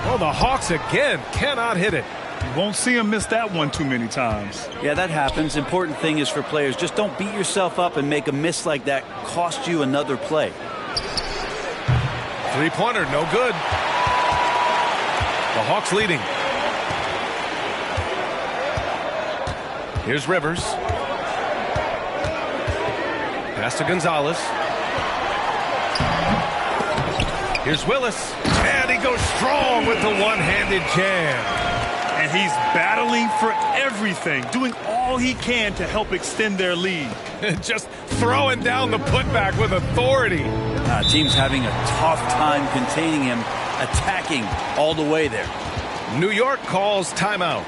Speaker 1: Oh, the Hawks again cannot hit it.
Speaker 2: You won't see him miss that one too many times.
Speaker 3: Yeah, that happens. Important thing is for players, just don't beat yourself up and make a miss like that cost you another play.
Speaker 1: Three-pointer, no good. The Hawks leading. Here's Rivers. Pass to Gonzalez. Here's Willis. And he goes strong with the one-handed jam.
Speaker 2: And he's battling for everything, doing all he can to help extend their lead.
Speaker 1: Just throwing down the putback with authority.
Speaker 3: Team's having a tough time containing him, attacking all the way there.
Speaker 1: New York calls timeout.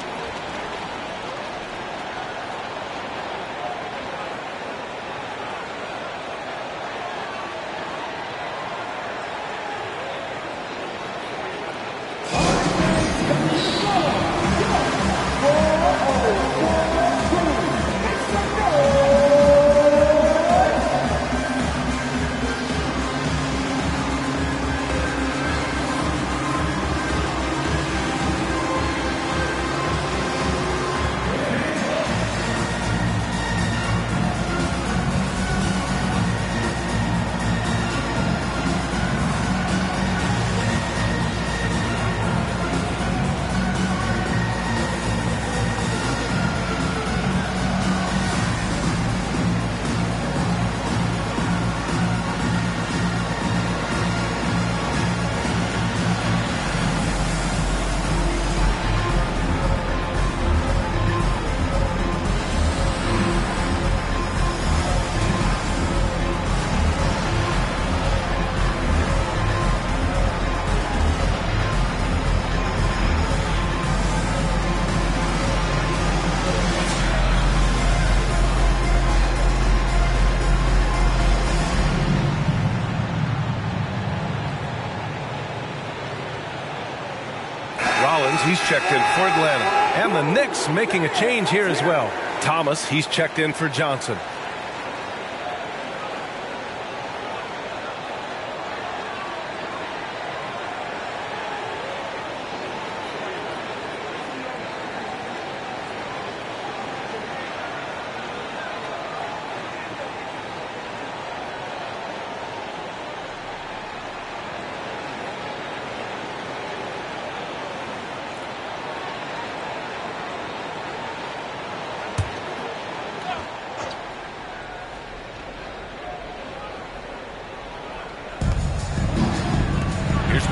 Speaker 1: He's checked in for Atlanta. And the Knicks making a change here as well. Thomas, he's checked in for Johnson.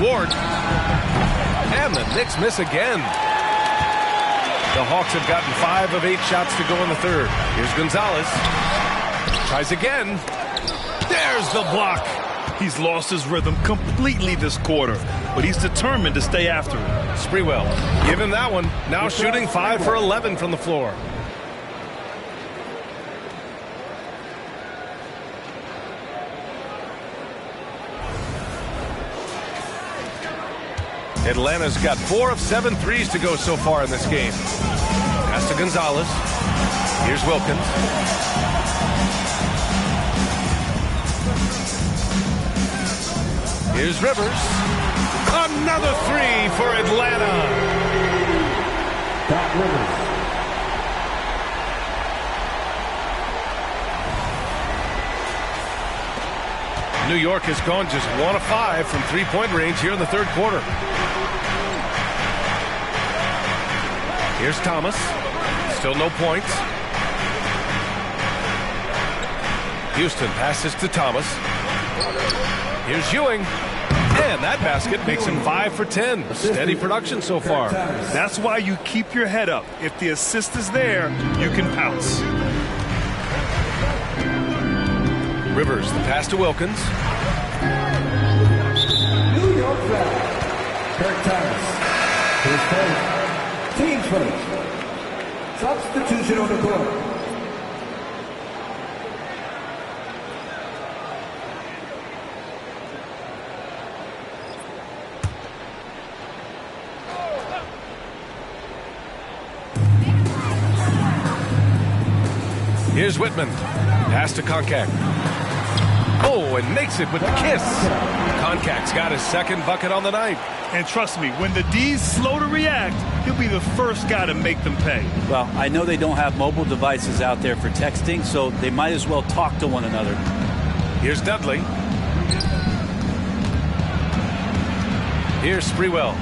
Speaker 1: Ward. And the Knicks miss again. The Hawks have gotten 5 of 8 shots to go in the third. Here's Gonzalez. Tries again. There's the block.
Speaker 2: He's lost his rhythm completely this quarter, but he's determined to stay after it.
Speaker 1: Sprewell, give him that one. Now shooting 5 for 11 from the floor. Atlanta's got 4 of 7 threes to go so far in this game. Pass to Gonzalez. Here's Wilkins. Here's Rivers. Another 3 for Atlanta.
Speaker 4: Doc Rivers.
Speaker 1: New York has gone just 1 of 5 from three-point range here in the third quarter. Here's Thomas. Still no points. Houston passes to Thomas. Here's Ewing. And that basket makes him 5 for 10. Steady production so far.
Speaker 2: That's why you keep your head up. If the assist is there, you can pounce.
Speaker 1: Rivers, the pass to Wilkins.
Speaker 4: New York foul. Kirk Thomas. His first. Team first. Substitution on the court.
Speaker 1: Here's Whitman. Pass to Konkak. Oh, and makes it with the kiss. Koncak's got his second bucket on the night.
Speaker 2: And trust me, when the D's slow to react, he'll be the first guy to make them pay.
Speaker 3: Well, I know they don't have mobile devices out there for texting, so they might as well talk to one another.
Speaker 1: Here's Dudley. Here's Sprewell.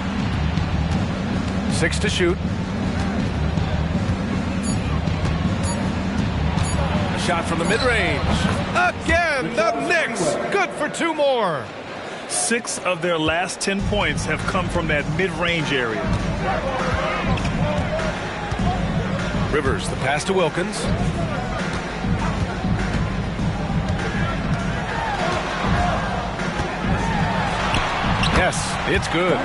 Speaker 1: 6 to shoot. A shot from the mid-range. Again, the Knicks. Good for 2 more.
Speaker 2: 6 of their last 10 points have come from that mid-range area.
Speaker 1: Rivers, the pass to Wilkins. Yes, it's good.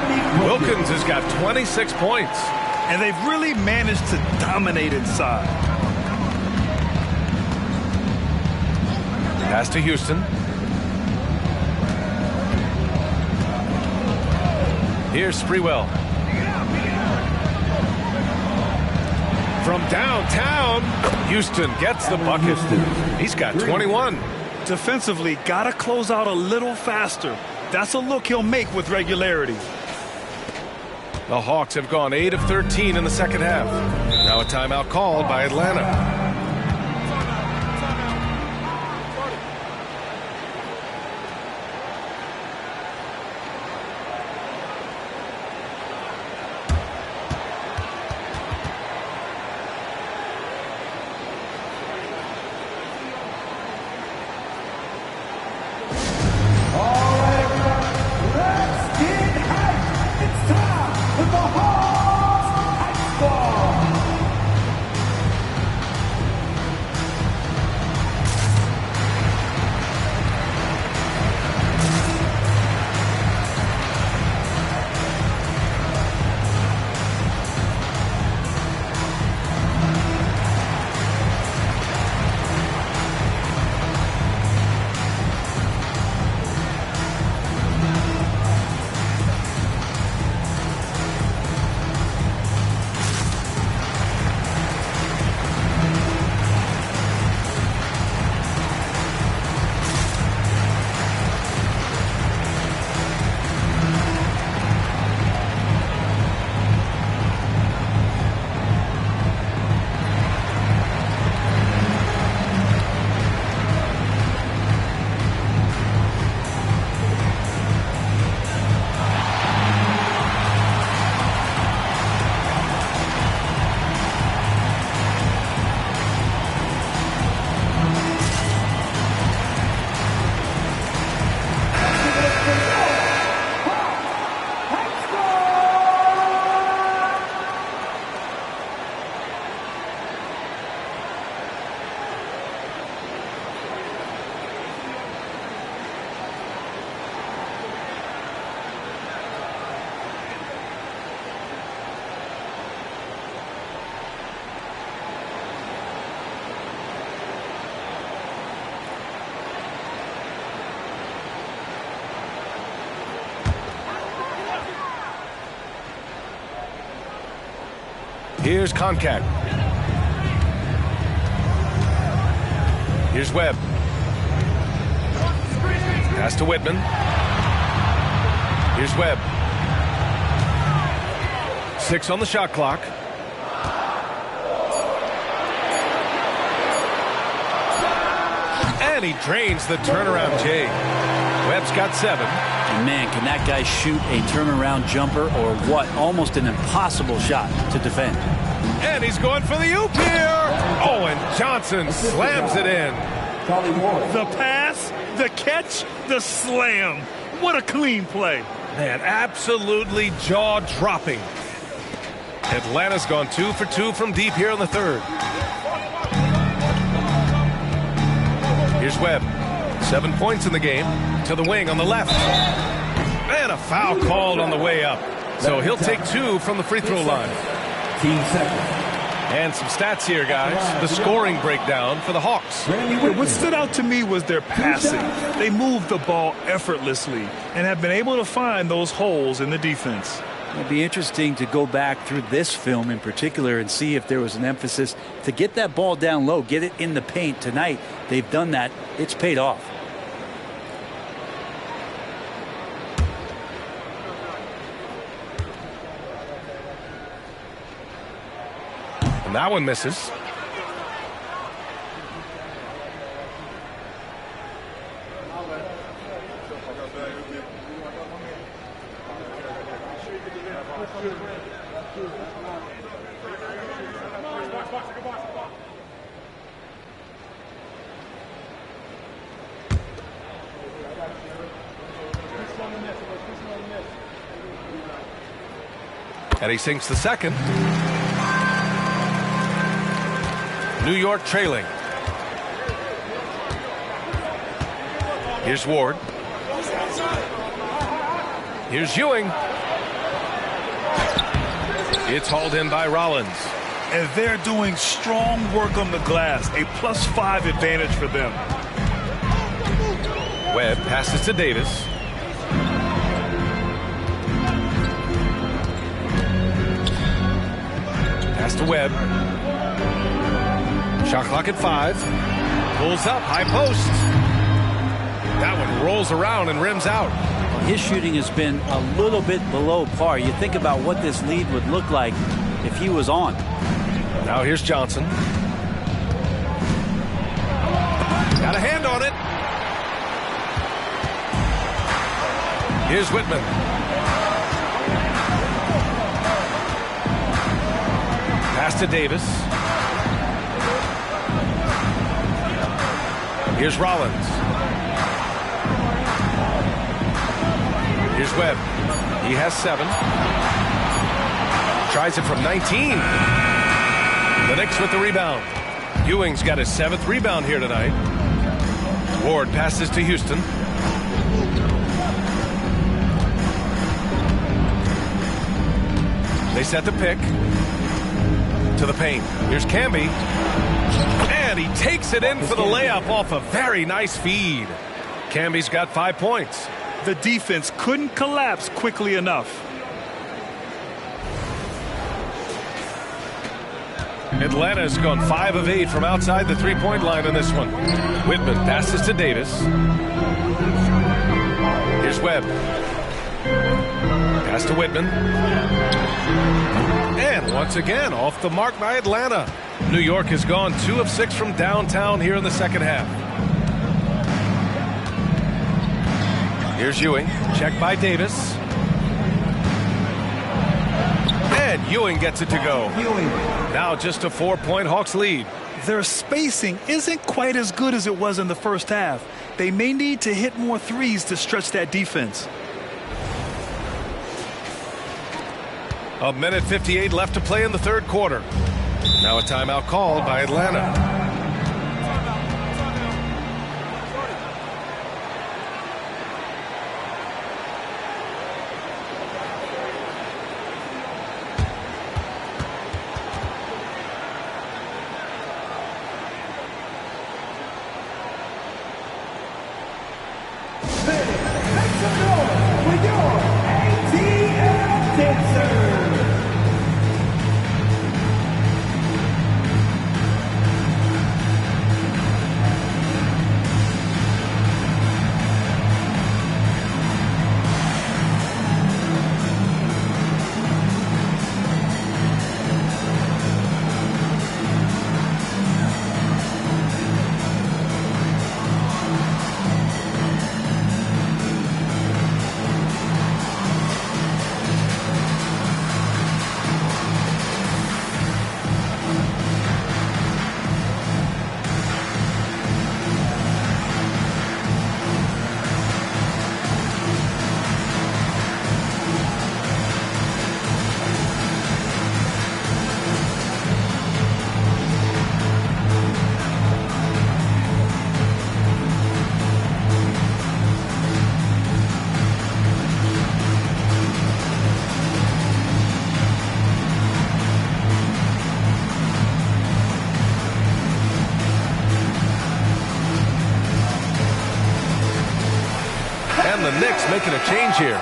Speaker 1: Wilkins has got 26 points.
Speaker 2: And they've really managed to dominate inside.
Speaker 1: Pass to Houston. Here's Sprewell. From downtown, Houston gets the bucket. He's got 21.
Speaker 2: Defensively, got to close out a little faster. That's a look he'll make with regularity.
Speaker 1: The Hawks have gone 8 of 13 in the second half. Now a timeout called by Atlanta. Here's Koncak. Here's Webb. Pass to Whitman. Here's Webb. 6 on the shot clock. And he drains the turnaround J. Webb's got 7.
Speaker 3: And man, can that guy shoot a turnaround jumper or what? Almost an impossible shot to defend.
Speaker 1: And he's going for the oop here. Oh, and Johnson slams it in.
Speaker 2: The pass, the catch, the slam. What a clean play.
Speaker 1: Man, absolutely jaw-dropping. Atlanta's gone 2 for 2 from deep here in the third. Here's Webb. 7 points in the game. To the wing on the left. And a foul called on the way up. So he'll take 2 from the free throw line. And some stats here, guys. The scoring breakdown for the Hawks.
Speaker 2: What stood out to me was their passing. They moved the ball effortlessly and have been able to find those holes in the defense.
Speaker 3: It'd be interesting to go back through this film in particular and see if there was an emphasis to get that ball down low, get it in the paint. Tonight, they've done that. It's paid off.
Speaker 1: And that one misses. And he sinks the second. New York trailing. Here's Ward. Here's Ewing. It's hauled in by Rollins.
Speaker 2: And they're doing strong work on the glass. A +5 advantage for them.
Speaker 1: Webb passes to Davis. Pass to Webb. Shot clock at 5. Pulls up, high post. That one rolls around and rims out.
Speaker 3: His shooting has been a little bit below par. You think about what this lead would look like if he was on.
Speaker 1: Now here's Johnson. Got a hand on it. Here's Whitman. Pass to Davis. Here's Rollins. Here's Webb. He has 7. Tries it from 19. The Knicks with the rebound. Ewing's got his 7th rebound here tonight. Ward passes to Houston. They set the pick to the paint. Here's Camby. And he takes it in for the layup off a very nice feed. Camby's got 5 points.
Speaker 2: The defense couldn't collapse quickly enough.
Speaker 1: Atlanta's gone 5 of 8 from outside the three-point line in this one. Whitman passes to Davis. Here's Webb. Pass to Whitman. And once again, off the mark by Atlanta. New York has gone 2 of 6 from downtown here in the second half. Here's Ewing. Check by Davis. And Ewing gets it to go. Now just a 4-point Hawks lead.
Speaker 2: Their spacing isn't quite as good as it was in the first half. They may need to hit more threes to stretch that defense.
Speaker 1: A minute 58 left to play in the third quarter. Now a timeout called by Atlanta. And the Knicks making a change here.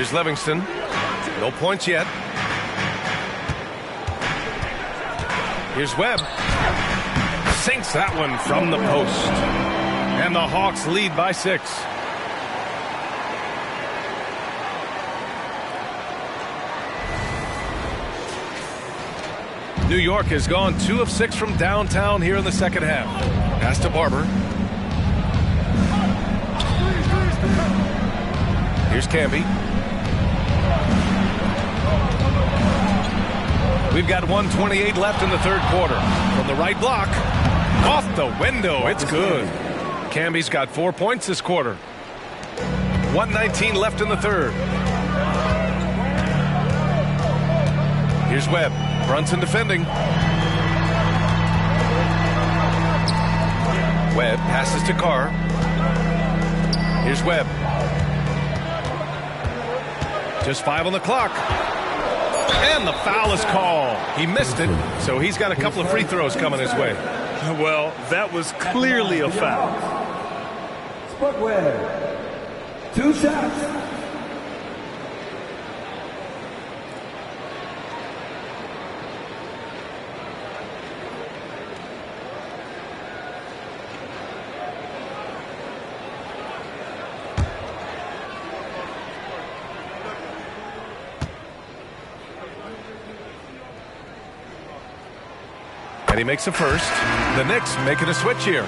Speaker 1: Here's Livingston. No points yet. Here's Webb. Sinks that one from the post. And the Hawks lead by 6. New York has gone 2 of 6 from downtown here in the second half. Pass to Barber. Here's Camby. We've got 1:28 left in the third quarter. From the right block. Off the window. It's good. Camby's got 4 points this quarter. 1:19 left in the third. Here's Webb. Brunson defending. Webb passes to Carr. Here's Webb. Just 5 on the clock. And the foul is called. He missed it, so he's got a couple of free throws coming his way.
Speaker 2: Well, that was clearly a foul.
Speaker 4: Spud Webb. 2 shots.
Speaker 1: And he makes a first. The Knicks making a switch here.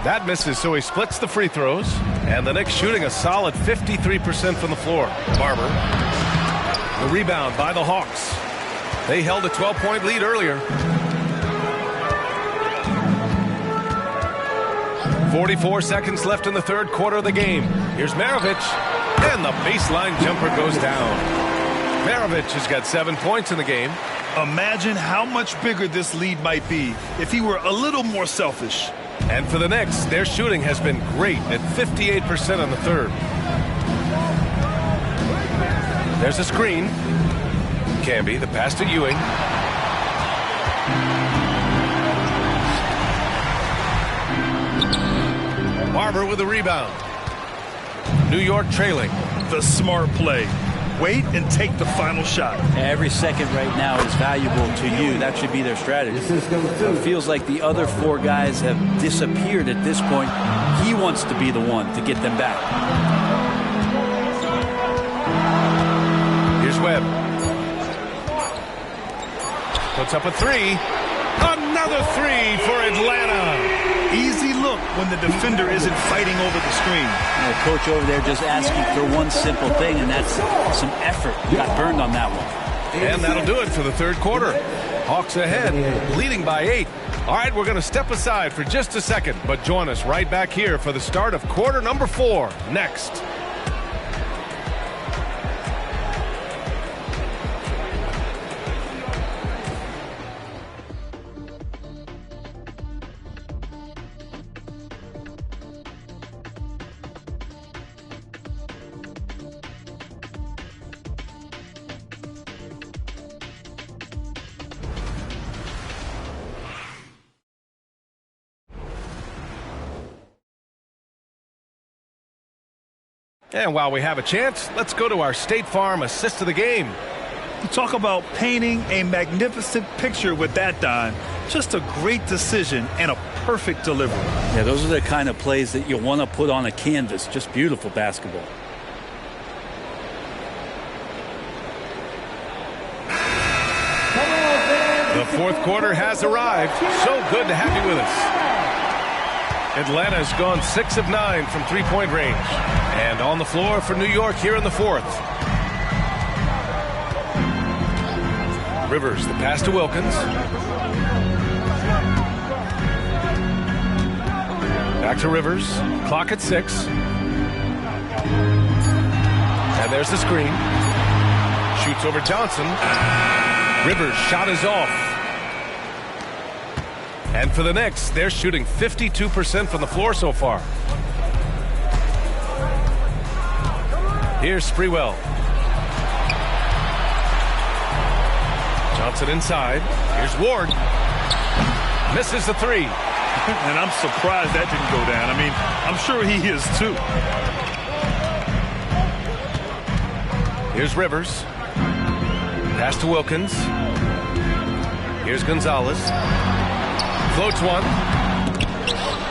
Speaker 1: That misses, so he splits the free throws. And the Knicks shooting a solid 53% from the floor. Barber. The rebound by the Hawks. They held a 12-point lead earlier. 44 seconds left in the third quarter of the game. Here's Maravich. And the baseline jumper goes down. Maravich has got 7 points in the game.
Speaker 2: Imagine how much bigger this lead might be if he were a little more selfish.
Speaker 1: And for the Knicks, their shooting has been great at 58% in the third. There's a screen. Camby, the pass to Ewing. Barber with the rebound. New York trailing.
Speaker 2: The smart play. Wait and take the final shot.
Speaker 3: Every second right now is valuable to you. That should be their strategy. It feels like the other 4 guys have disappeared at this point. He wants to be the one to get them back.
Speaker 1: Here's Webb. Puts up a 3. Another 3 for Atlanta.
Speaker 2: Easy look when the defender isn't fighting over the screen.
Speaker 3: The coach over there just asking for one simple thing, and that's some effort. Got burned on that one.
Speaker 1: And that'll do it for the third quarter. Hawks ahead, leading by 8. All right, we're going to step aside for just a second, but join us right back here for the start of quarter number 4 next. And while we have a chance, let's go to our State Farm assist of the game.
Speaker 2: You talk about painting a magnificent picture with that, Don. Just a great decision and a perfect delivery.
Speaker 3: Yeah, those are the kind of plays that you want to put on a canvas. Just beautiful basketball.
Speaker 1: The fourth quarter has arrived. So good to have you with us. Atlanta's gone 6 of 9 from three-point range. And on the floor for New York here in the fourth. Rivers, the pass to Wilkins. Back to Rivers. Clock at 6. And there's the screen. Shoots over Johnson. Rivers' shot is off. And for the Knicks, they're shooting 52% from the floor so far. Here's Sprewell. Johnson inside. Here's Ward. Misses the three.
Speaker 2: And I'm surprised that didn't go down. I mean, I'm sure he is too.
Speaker 1: Here's Rivers. Pass to Wilkins. Here's Gonzalez. Floats one.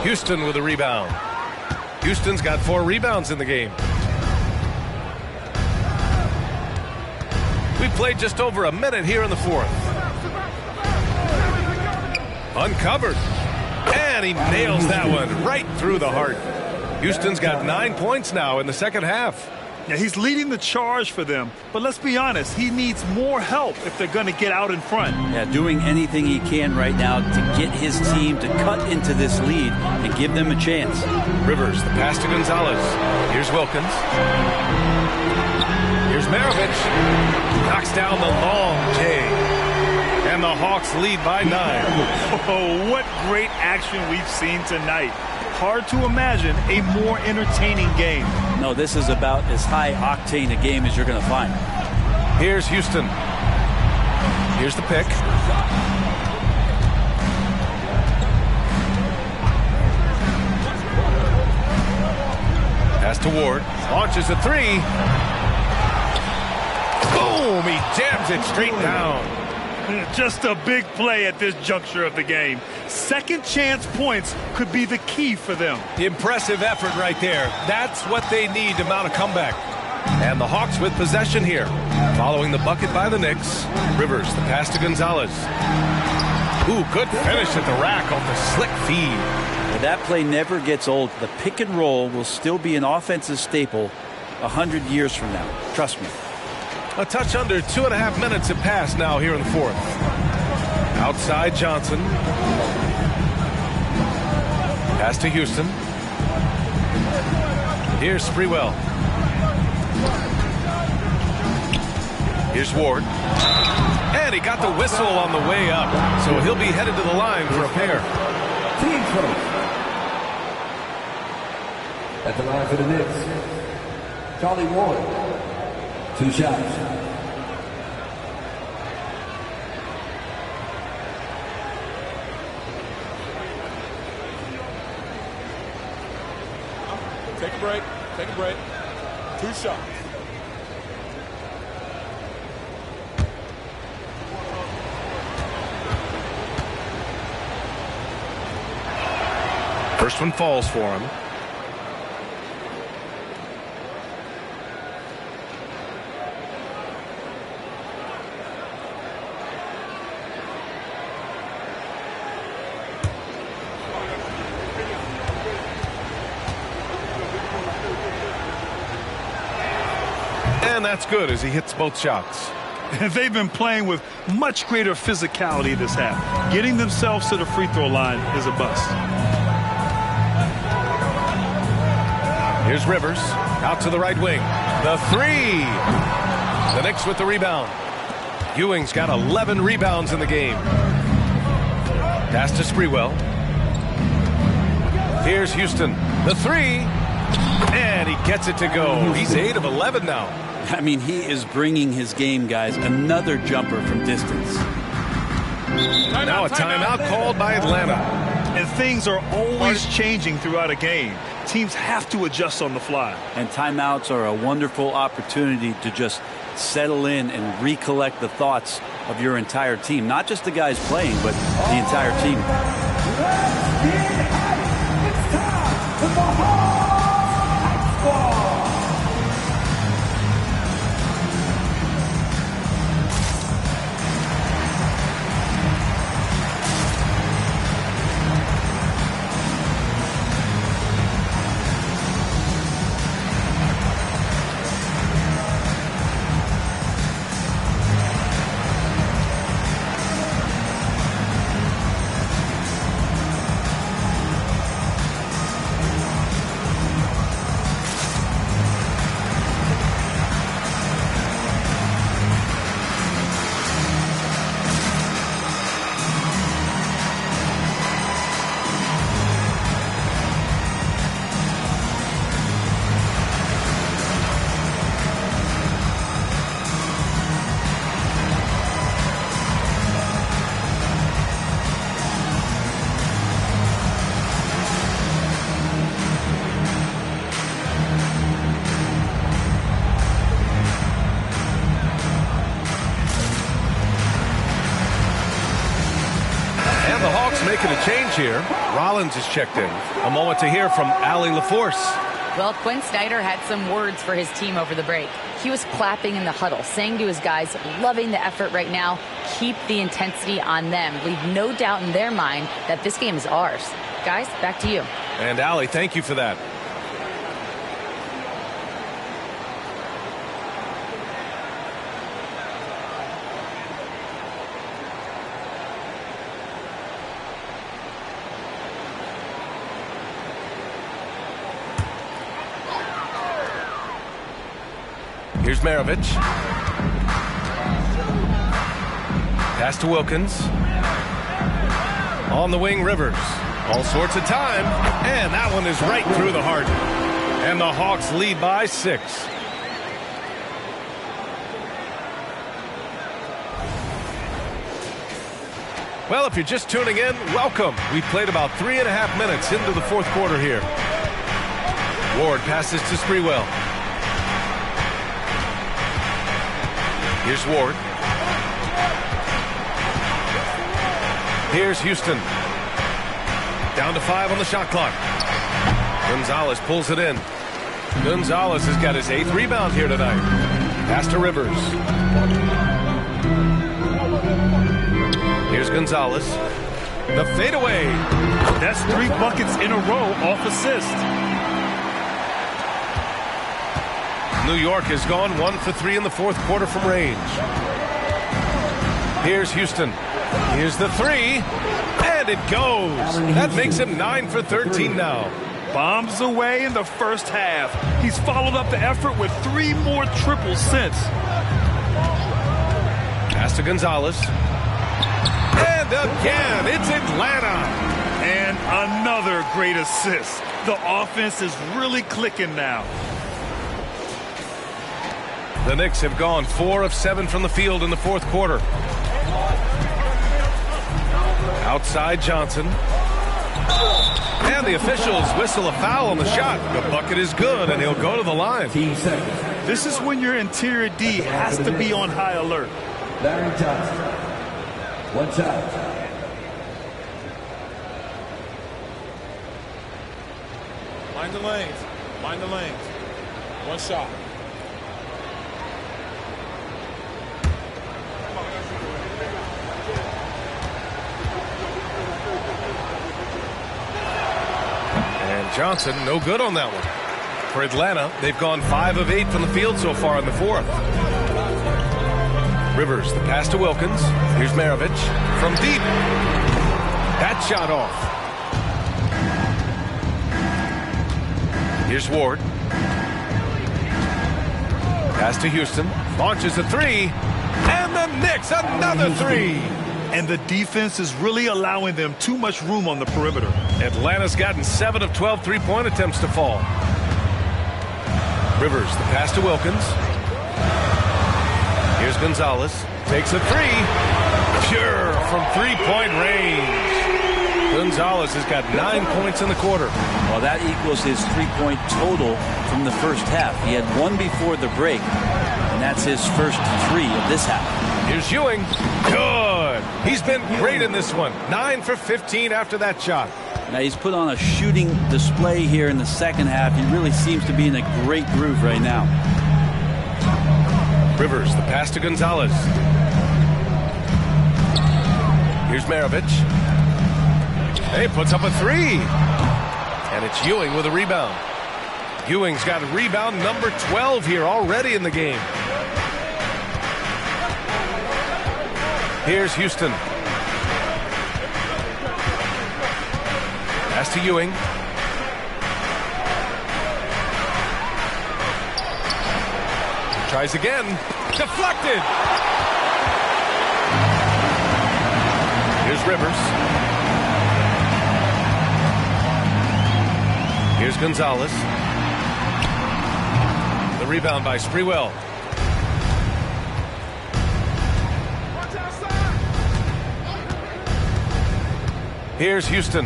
Speaker 1: Houston with a rebound. Houston's got 4 rebounds in the game. We played just over a minute here in the fourth. Uncovered. And he nails that one right through the heart. Houston's got 9 points now in the second half.
Speaker 2: Yeah, he's leading the charge for them. But let's be honest, he needs more help if they're going to get out in front.
Speaker 3: Yeah, doing anything he can right now to get his team to cut into this lead and give them a chance.
Speaker 1: Rivers, the pass to Gonzalez. Here's Wilkins. Here's Maravich. Knocks down the long J. And the Hawks lead by 9.
Speaker 2: Oh, what great action we've seen tonight. Hard to imagine a more entertaining game.
Speaker 3: No, this is about as high octane a game as you're going to find.
Speaker 1: Here's Houston. Here's the pick. Pass to Ward. Launches a three. Boom! He jams it straight down.
Speaker 2: Just a big play at this juncture of the game. Second chance points could be the key for them.
Speaker 1: Impressive effort right there. That's what they need to mount a comeback. And the Hawks with possession here. Following the bucket by the Knicks. Rivers, the pass to Gonzalez. Ooh, good finish at the rack on the slick feed.
Speaker 3: Well, that play never gets old. The pick and roll will still be an offensive staple 100 years from now. Trust me.
Speaker 1: A touch under 2.5 minutes have passed now here in the fourth. Outside Johnson. Pass to Houston. Here's Sprewell. Here's Ward. And he got the whistle on the way up. So he'll be headed to the line for a pair.
Speaker 4: Team first. At the line for the Knicks, Charlie Ward. 2 shots.
Speaker 6: Take a break. Take a break. 2 shots.
Speaker 1: First one falls for him. And that's good as he hits both shots.
Speaker 2: They've been playing with much greater physicality this half. Getting themselves to the free throw line is a bust.
Speaker 1: Here's Rivers out to the right wing. The three. The Knicks with the rebound. Ewing's got 11 rebounds in the game. Pass to Sprewell. Here's Houston. The three. And he gets it to go. He's 8 of 11 now.
Speaker 3: I mean, he is bringing his game, guys. Another jumper from distance.
Speaker 1: Now a timeout called by Atlanta.
Speaker 2: And things are always changing throughout a game. Teams have to adjust on the fly.
Speaker 3: And timeouts are a wonderful opportunity to just settle in and recollect the thoughts of your entire team. Not just the guys playing, but the entire team.
Speaker 4: It's time for the Hawks ball.
Speaker 1: making a change here. Rollins is checked in. A moment to hear from Allie LaForce.
Speaker 5: Well, Quinn Snyder had some words for his team over the break. He was clapping in the huddle, saying to his guys, loving the effort right now, keep the intensity on them. Leave no doubt in their mind that this game is ours. Guys, back to you.
Speaker 1: And Allie, thank you for that. Here's Maravich. Pass to Wilkins. On the wing, Rivers. All sorts of time. And that one is right through the heart. And the Hawks lead by 6. Well, if you're just tuning in, welcome. We played about 3.5 minutes into the fourth quarter here. Ward passes to Sprewell. Here's Ward. Here's Houston. Down to 5 on the shot clock. Gonzalez pulls it in. Gonzalez has got his 8th rebound here tonight. Pass to Rivers. Here's Gonzalez. The fadeaway.
Speaker 2: That's 3 buckets in a row off assist.
Speaker 1: New York has gone 1 for 3 in the fourth quarter from range. Here's Houston. Here's the 3. And it goes. That makes him 9 for 13 now.
Speaker 2: Bombs away in the first half. He's followed up the effort with 3 more triples since.
Speaker 1: Pass to Gonzalez. And again, it's Atlanta.
Speaker 2: And another great assist. The offense is really clicking now.
Speaker 1: The Knicks have gone 4 of 7 from the field in the fourth quarter. Outside Johnson. And the officials whistle a foul on the shot. The bucket is good, and he'll go to the line.
Speaker 2: This is when your interior D has to be on high alert.
Speaker 4: Larry Johnson. 1 shot.
Speaker 10: Mind the lanes. Mind the lanes. 1 shot.
Speaker 1: And Johnson, no good on that one. For Atlanta, they've gone 5 of 8 from the field so far in the fourth. Rivers, the pass to Wilkins. Here's Maravich from deep. That shot off. Here's Ward. Pass to Houston. Launches a 3. And the Knicks, another 3.
Speaker 2: And the defense is really allowing them too much room on the perimeter.
Speaker 1: Atlanta's gotten 7 of 12 three-point attempts to fall. Rivers, the pass to Wilkins. Here's Gonzalez. Takes a 3. Pure from three-point range. Gonzalez has got 9 points in the quarter.
Speaker 3: Well, that equals his 3-point total from the first half. He had 1 before the break, and that's his first 3 of this half.
Speaker 1: Here's Ewing. Good. He's been great in this one. 9 for 15 after that shot.
Speaker 3: Now he's put on a shooting display here in the second half. He really seems to be in a great groove right now.
Speaker 1: Rivers, the pass to Gonzalez. Here's Maravich. Hey, puts up a 3. And it's Ewing with a rebound. Ewing's got rebound number 12 here already in the game. Here's Houston. Pass to Ewing. Tries again. Deflected. Here's Rivers. Here's Gonzalez. The rebound by Sprewell. Here's Houston.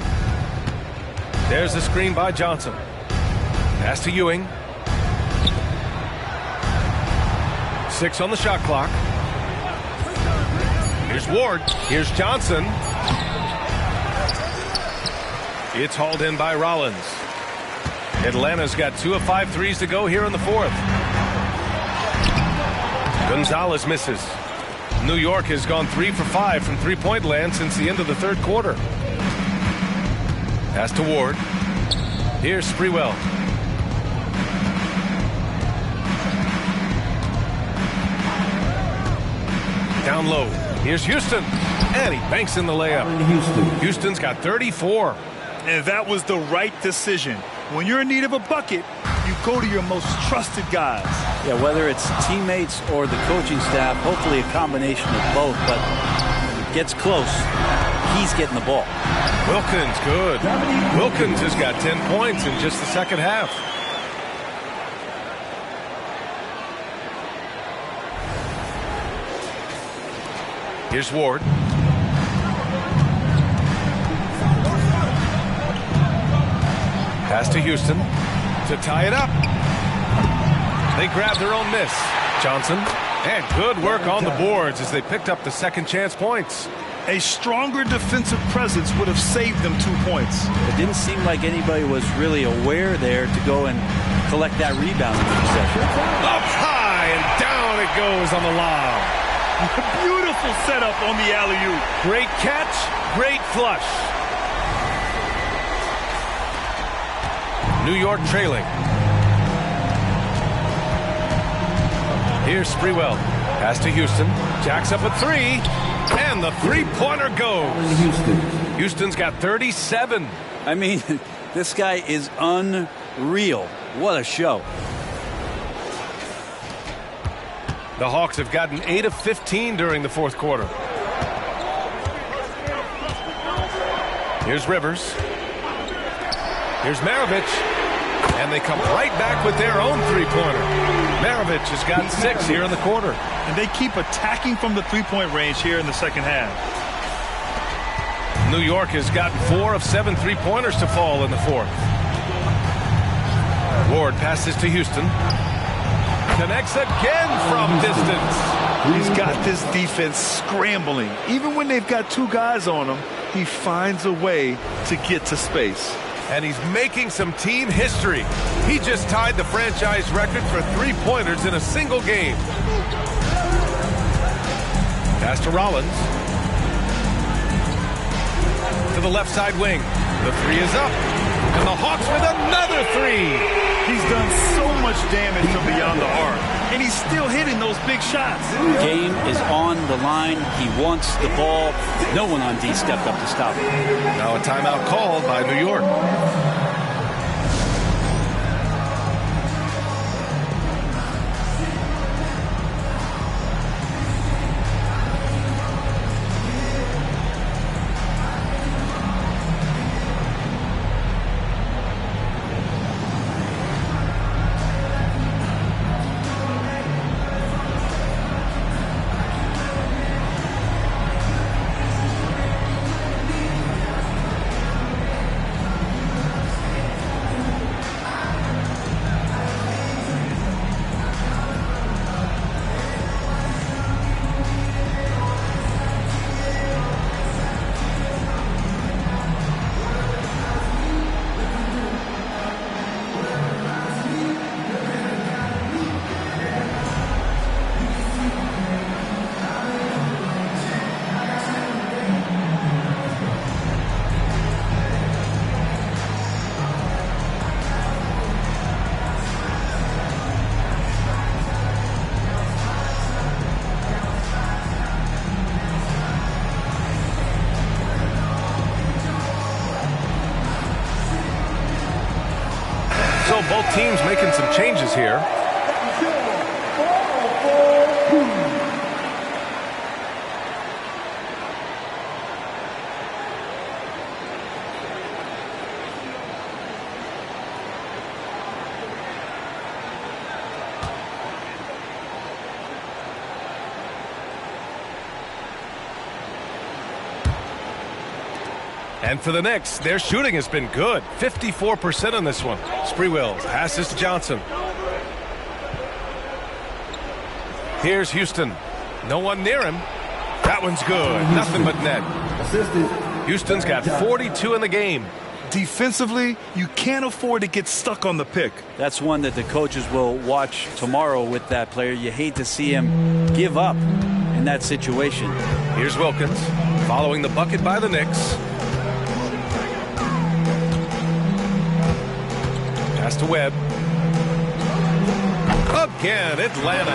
Speaker 1: There's the screen by Johnson. Pass to Ewing. 6 on the shot clock. Here's Ward. Here's Johnson. It's hauled in by Rollins. Atlanta's got 2 of 5 threes to go here in the fourth. Gonzalez misses. New York has gone 3 for 5 from three-point land since the end of the third quarter. Pass to Ward. Here's Sprewell. Down low. Here's Houston. And he banks in the layup. Houston's got 34.
Speaker 2: And that was the right decision. When you're in need of a bucket, you go to your most trusted guys.
Speaker 3: Yeah, whether it's teammates or the coaching staff, hopefully a combination of both, but when it gets close, he's getting the ball.
Speaker 1: Wilkins, good. Wilkins has got 10 points in just the second half. Here's Ward. Pass to Houston to tie it up. They grab their own miss. Johnson. And good work on the boards as they picked up the second chance points.
Speaker 2: A stronger defensive presence would have saved them 2 points.
Speaker 3: It didn't seem like anybody was really aware there to go and collect that rebound in the possession.
Speaker 1: Up high and down it goes on the lob.
Speaker 2: Beautiful setup on the alley-oop.
Speaker 1: Great catch, great flush. New York trailing. Here's Sprewell. Pass to Houston. Jacks up a 3. And the three-pointer goes. Houston's got 37.
Speaker 3: I mean, this guy is unreal. What a show.
Speaker 1: The Hawks have gotten 8 of 15 during the fourth quarter. Here's Rivers. Here's Maravich. And they come right back with their own three-pointer. Maravich has got 6 here in the quarter.
Speaker 2: And they keep attacking from the three-point range here in the second half.
Speaker 1: New York has gotten 4 of 7 three-pointers to fall in the fourth. Ward passes to Houston. Connects again from distance.
Speaker 2: He's got this defense scrambling. Even when they've got 2 guys on him, he finds a way to get to space.
Speaker 1: And he's making some team history. He just tied the franchise record for three-pointers in a single game. Pass to Rollins. To the left side wing. The 3 is up. And the Hawks with another 3.
Speaker 2: He's done so much damage from beyond the arc. And he's still hitting those big shots.
Speaker 3: Game is on the line. He wants the ball. No one on D stepped up to stop him.
Speaker 1: Now a timeout called by New York. So both teams making some changes here. And for the Knicks, their shooting has been good. 54% on this one. Sprewell passes to Johnson. Here's Houston. No one near him. That one's good. Nothing but net. Houston's got 42 in the game.
Speaker 2: Defensively, you can't afford to get stuck on the pick.
Speaker 3: That's one that the coaches will watch tomorrow with that player. You hate to see him give up in that situation.
Speaker 1: Here's Wilkins following the bucket by the Knicks. Pass to Webb. Again, Atlanta.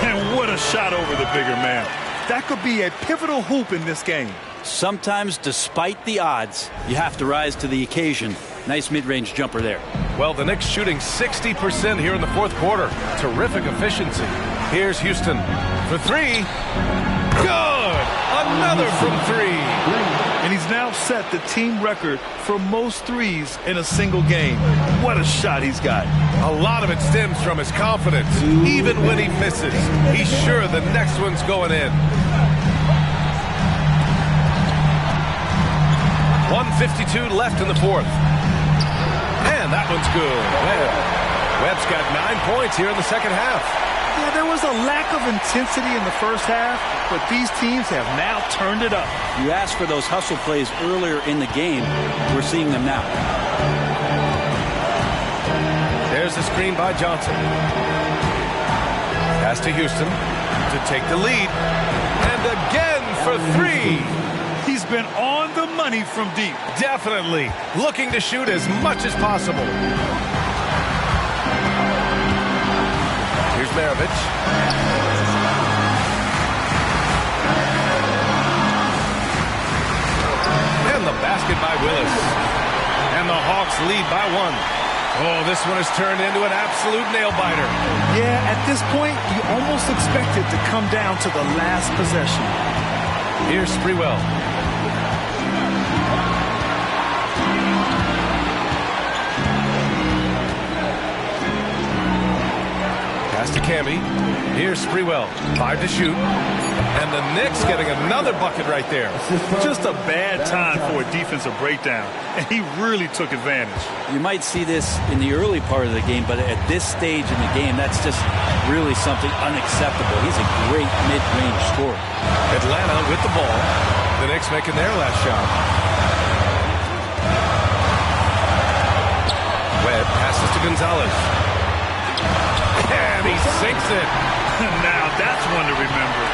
Speaker 2: And what a shot over the bigger man. That could be a pivotal hoop in this game.
Speaker 3: Sometimes, despite the odds, you have to rise to the occasion. Nice mid-range jumper there.
Speaker 1: Well, the Knicks shooting 60% here in the fourth quarter. Terrific efficiency. Here's Houston for three. Good! Another from three.
Speaker 2: And he's now set the team record for most threes in a single game. What a shot he's got.
Speaker 1: A lot of it stems from his confidence. Even when he misses, he's sure the next one's going in. 1:52 left in the fourth. And that one's good. Webb's got 9 points here in the second half.
Speaker 2: Yeah, there was a lack of intensity in the first half, but these teams have now turned it up.
Speaker 3: You asked for those hustle plays earlier in the game. We're seeing them now.
Speaker 1: There's the screen by Johnson. Pass to Houston to take the lead. And again for three.
Speaker 2: He's been on the money from deep.
Speaker 1: Definitely looking to shoot as much as possible. Here's Maravich. And the basket by Willis. And the Hawks lead by one. Oh, this one has turned into an absolute nail-biter.
Speaker 2: Yeah, at this point, you almost expect it to come down to the last possession.
Speaker 1: Here's Sprewell. Pass to Camby. Here's Sprewell. 5 to shoot. And the Knicks getting another bucket right there.
Speaker 2: Just a bad time for a defensive breakdown. And he really took advantage.
Speaker 3: You might see this in the early part of the game, but at this stage in the game, that's just really something unacceptable. He's a great mid-range scorer.
Speaker 1: Atlanta with the ball. The Knicks making their last shot. Webb passes to Gonzalez. And he sinks it.
Speaker 2: Now that's one to remember.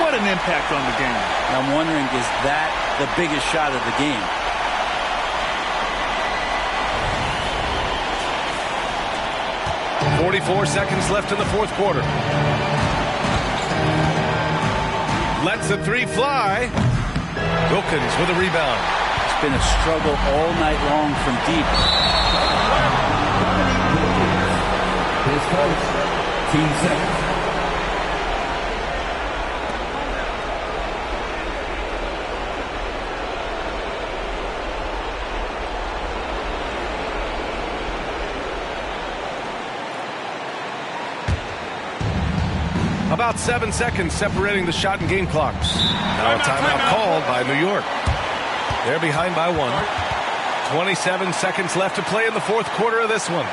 Speaker 2: What an impact on the game.
Speaker 3: I'm wondering, is that the biggest shot of the game?
Speaker 1: .44 seconds left in the fourth quarter. Lets the three fly. Wilkins with a rebound.
Speaker 3: It's been a struggle all night long from deep.
Speaker 4: His first team seconds.
Speaker 1: About 7 seconds separating the shot and game clocks. Now a timeout called by New York. They're behind by one. 27 seconds left to play in the fourth quarter of this one.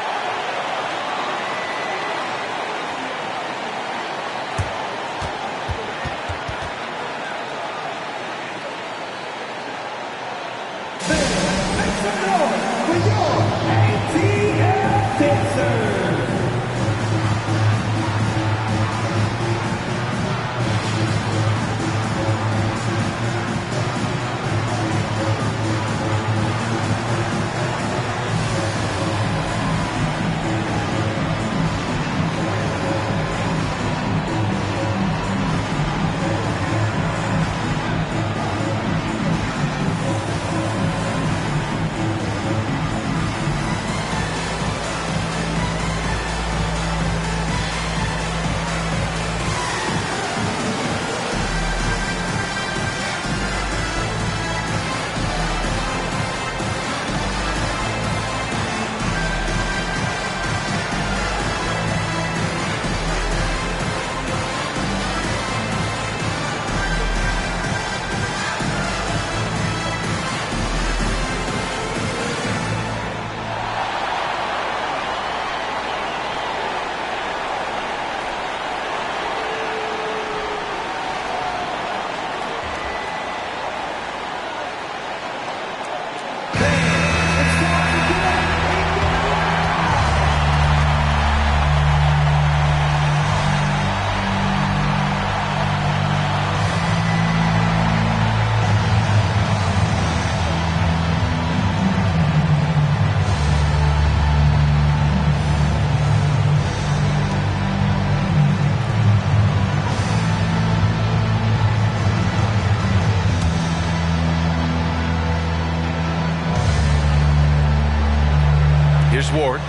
Speaker 1: Ward.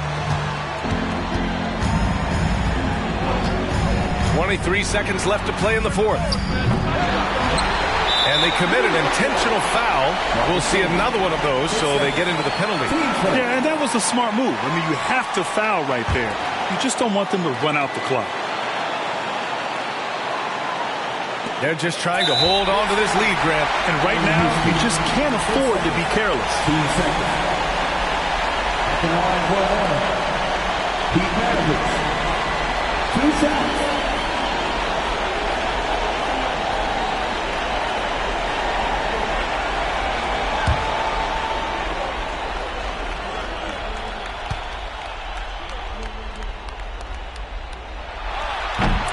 Speaker 1: 23 seconds left to play in the fourth. And they commit an intentional foul. We'll see another one of those, so they get into the penalty.
Speaker 2: Yeah, and that was a smart move. I mean, you have to foul right there. You just don't want them to run out the clock.
Speaker 1: They're just trying to hold on to this lead, Grant.
Speaker 2: And right now, you just can't afford to be careless.
Speaker 4: 2 seconds. At the line for Atlanta, Pete Maravich. 2 shots.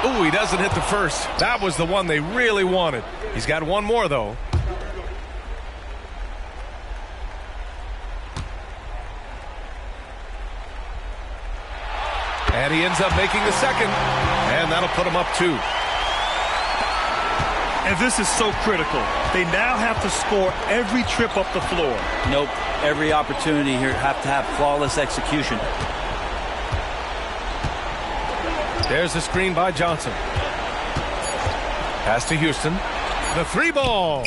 Speaker 1: Ooh, he doesn't hit the first. That was the one they really wanted. He's got one more, though. And he ends up making the second. And that'll put him up 2.
Speaker 2: And this is so critical. They now have to score every trip up the floor.
Speaker 3: Nope. Every opportunity here have to have flawless execution.
Speaker 1: There's the screen by Johnson. Pass to Houston. The 3-ball.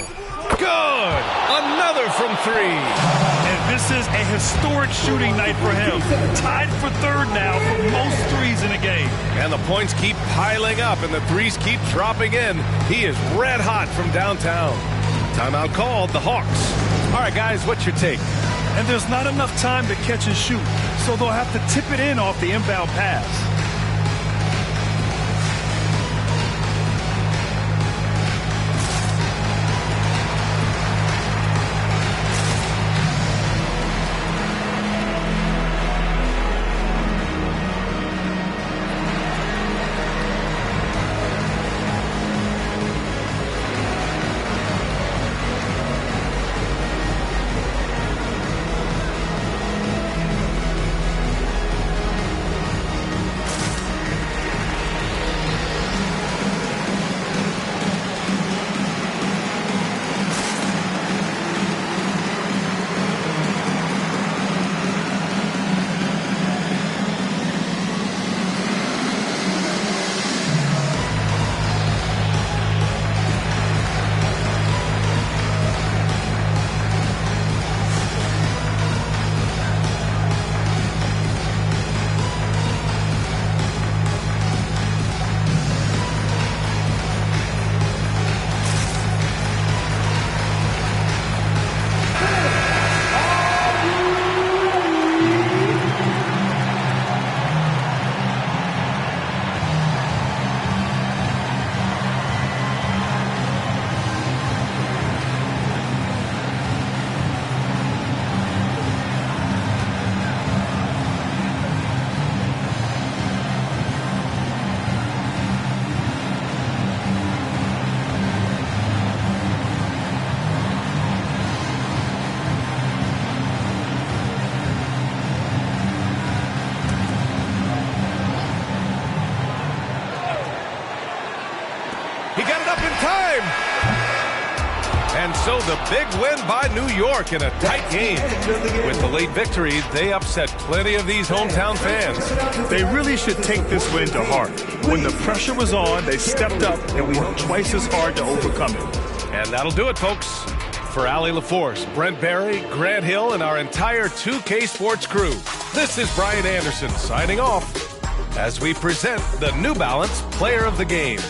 Speaker 1: Good. Another from 3.
Speaker 2: And this is a historic shooting night for him. Tied for third now for most threes in a game.
Speaker 1: And the points keep piling up and the threes keep dropping in. He is red hot from downtown. Timeout called, the Hawks. All right, guys, what's your take?
Speaker 2: And there's not enough time to catch and shoot, so they'll have to tip it in off the inbound pass.
Speaker 1: And so the big win by New York in a tight game. With the late victory, they upset plenty of these hometown fans.
Speaker 2: They really should take this win to heart. When the pressure was on, they stepped up and worked twice as hard to overcome it.
Speaker 1: And that'll do it, folks. For Allie LaForce, Brent Barry, Grant Hill, and our entire 2K Sports crew, this is Brian Anderson signing off as we present the New Balance Player of the Game.